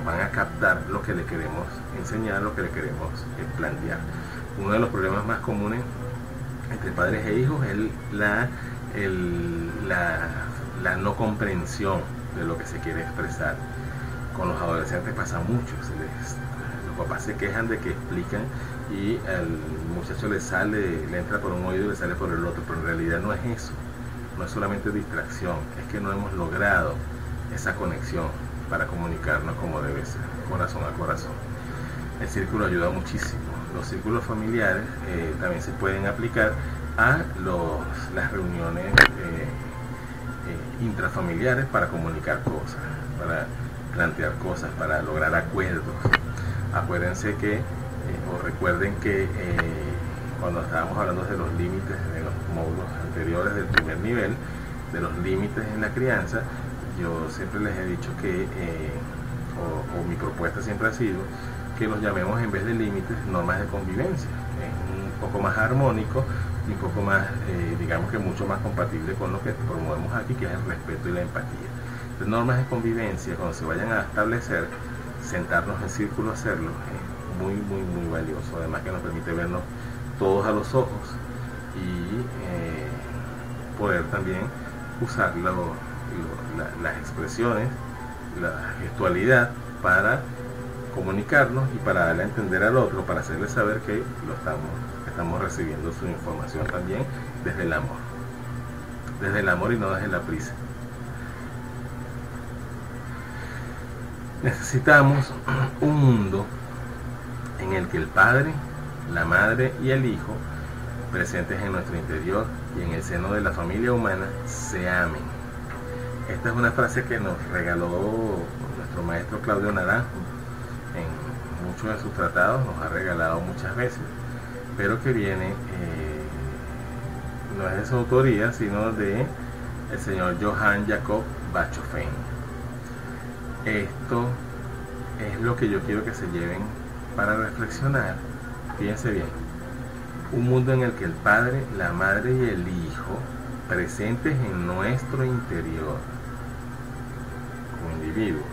van a captar lo que le queremos enseñar, lo que le queremos plantear. Uno de los problemas más comunes entre padres e hijos es la no comprensión de lo que se quiere expresar. Con los adolescentes pasa mucho, los papás se quejan de que explican y al muchacho le entra por un oído y le sale por el otro, pero en realidad no es eso, no es solamente distracción, es que no hemos logrado esa conexión para comunicarnos como debe ser, corazón a corazón. El círculo ayuda muchísimo. Los círculos familiares también se pueden aplicar a las reuniones intrafamiliares para comunicar cosas, para plantear cosas, para lograr acuerdos. Acuérdense que, o recuerden que cuando estábamos hablando de los límites de los módulos anteriores del primer nivel, de los límites en la crianza, yo siempre les he dicho que, o mi propuesta siempre ha sido, que los llamemos en vez de límites, normas de convivencia. Es un poco más armónico y un poco más, digamos que mucho más compatible con lo que promovemos aquí, que es el respeto y la empatía. Entonces, normas de convivencia, cuando se vayan a establecer, sentarnos en círculo, hacerlo, es muy, muy, muy valioso. Además que nos permite vernos todos a los ojos y poder también usar las expresiones, la gestualidad para comunicarnos y para darle a entender al otro, para hacerle saber que estamos recibiendo su información también desde el amor y no desde la prisa. Necesitamos un mundo en el que el Padre, la Madre y el Hijo, presentes en nuestro interior y en el seno de la familia humana, se amen. Esta es una frase que nos regaló nuestro maestro Claudio Naranjo en muchos de sus tratados, nos ha regalado muchas veces, pero que viene, no es de su autoría, sino de el señor Johann Jakob Bachhofen. Esto es lo que yo quiero que se lleven para reflexionar. Fíjense bien: un mundo en el que el Padre, la Madre y el Hijo, presentes en nuestro interior como individuos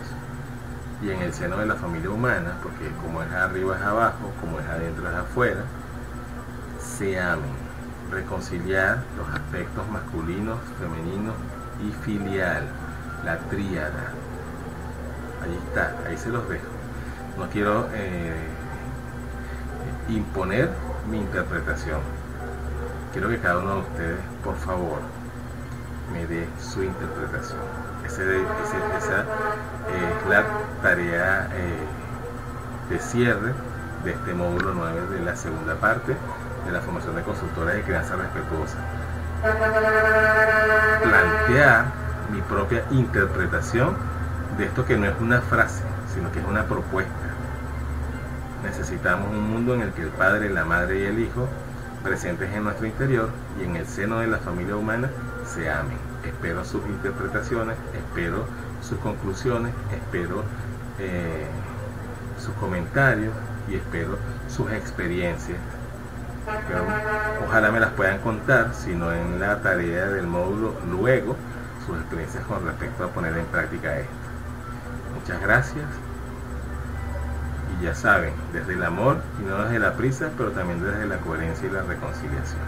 y en el seno de la familia humana, porque como es arriba es abajo, como es adentro es afuera, se amen. Reconciliar los aspectos masculinos, femeninos y filial, la tríada. Ahí está, ahí se los dejo. No quiero imponer mi interpretación. Quiero que cada uno de ustedes, por favor, me dé su interpretación. Esa es la tarea de cierre de este módulo 9 de la segunda parte de la formación de consultores de crianza respetuosa. Plantear mi propia interpretación de esto, que no es una frase, sino que es una propuesta. Necesitamos un mundo en el que el Padre, la Madre y el Hijo, presentes en nuestro interior y en el seno de la familia humana, se amen. Espero sus interpretaciones, espero sus conclusiones, espero sus comentarios y espero sus experiencias. Pero ojalá me las puedan contar, si no en la tarea del módulo, luego sus experiencias con respecto a poner en práctica esto. Muchas gracias. Y ya saben, desde el amor y no desde la prisa, pero también desde la coherencia y la reconciliación.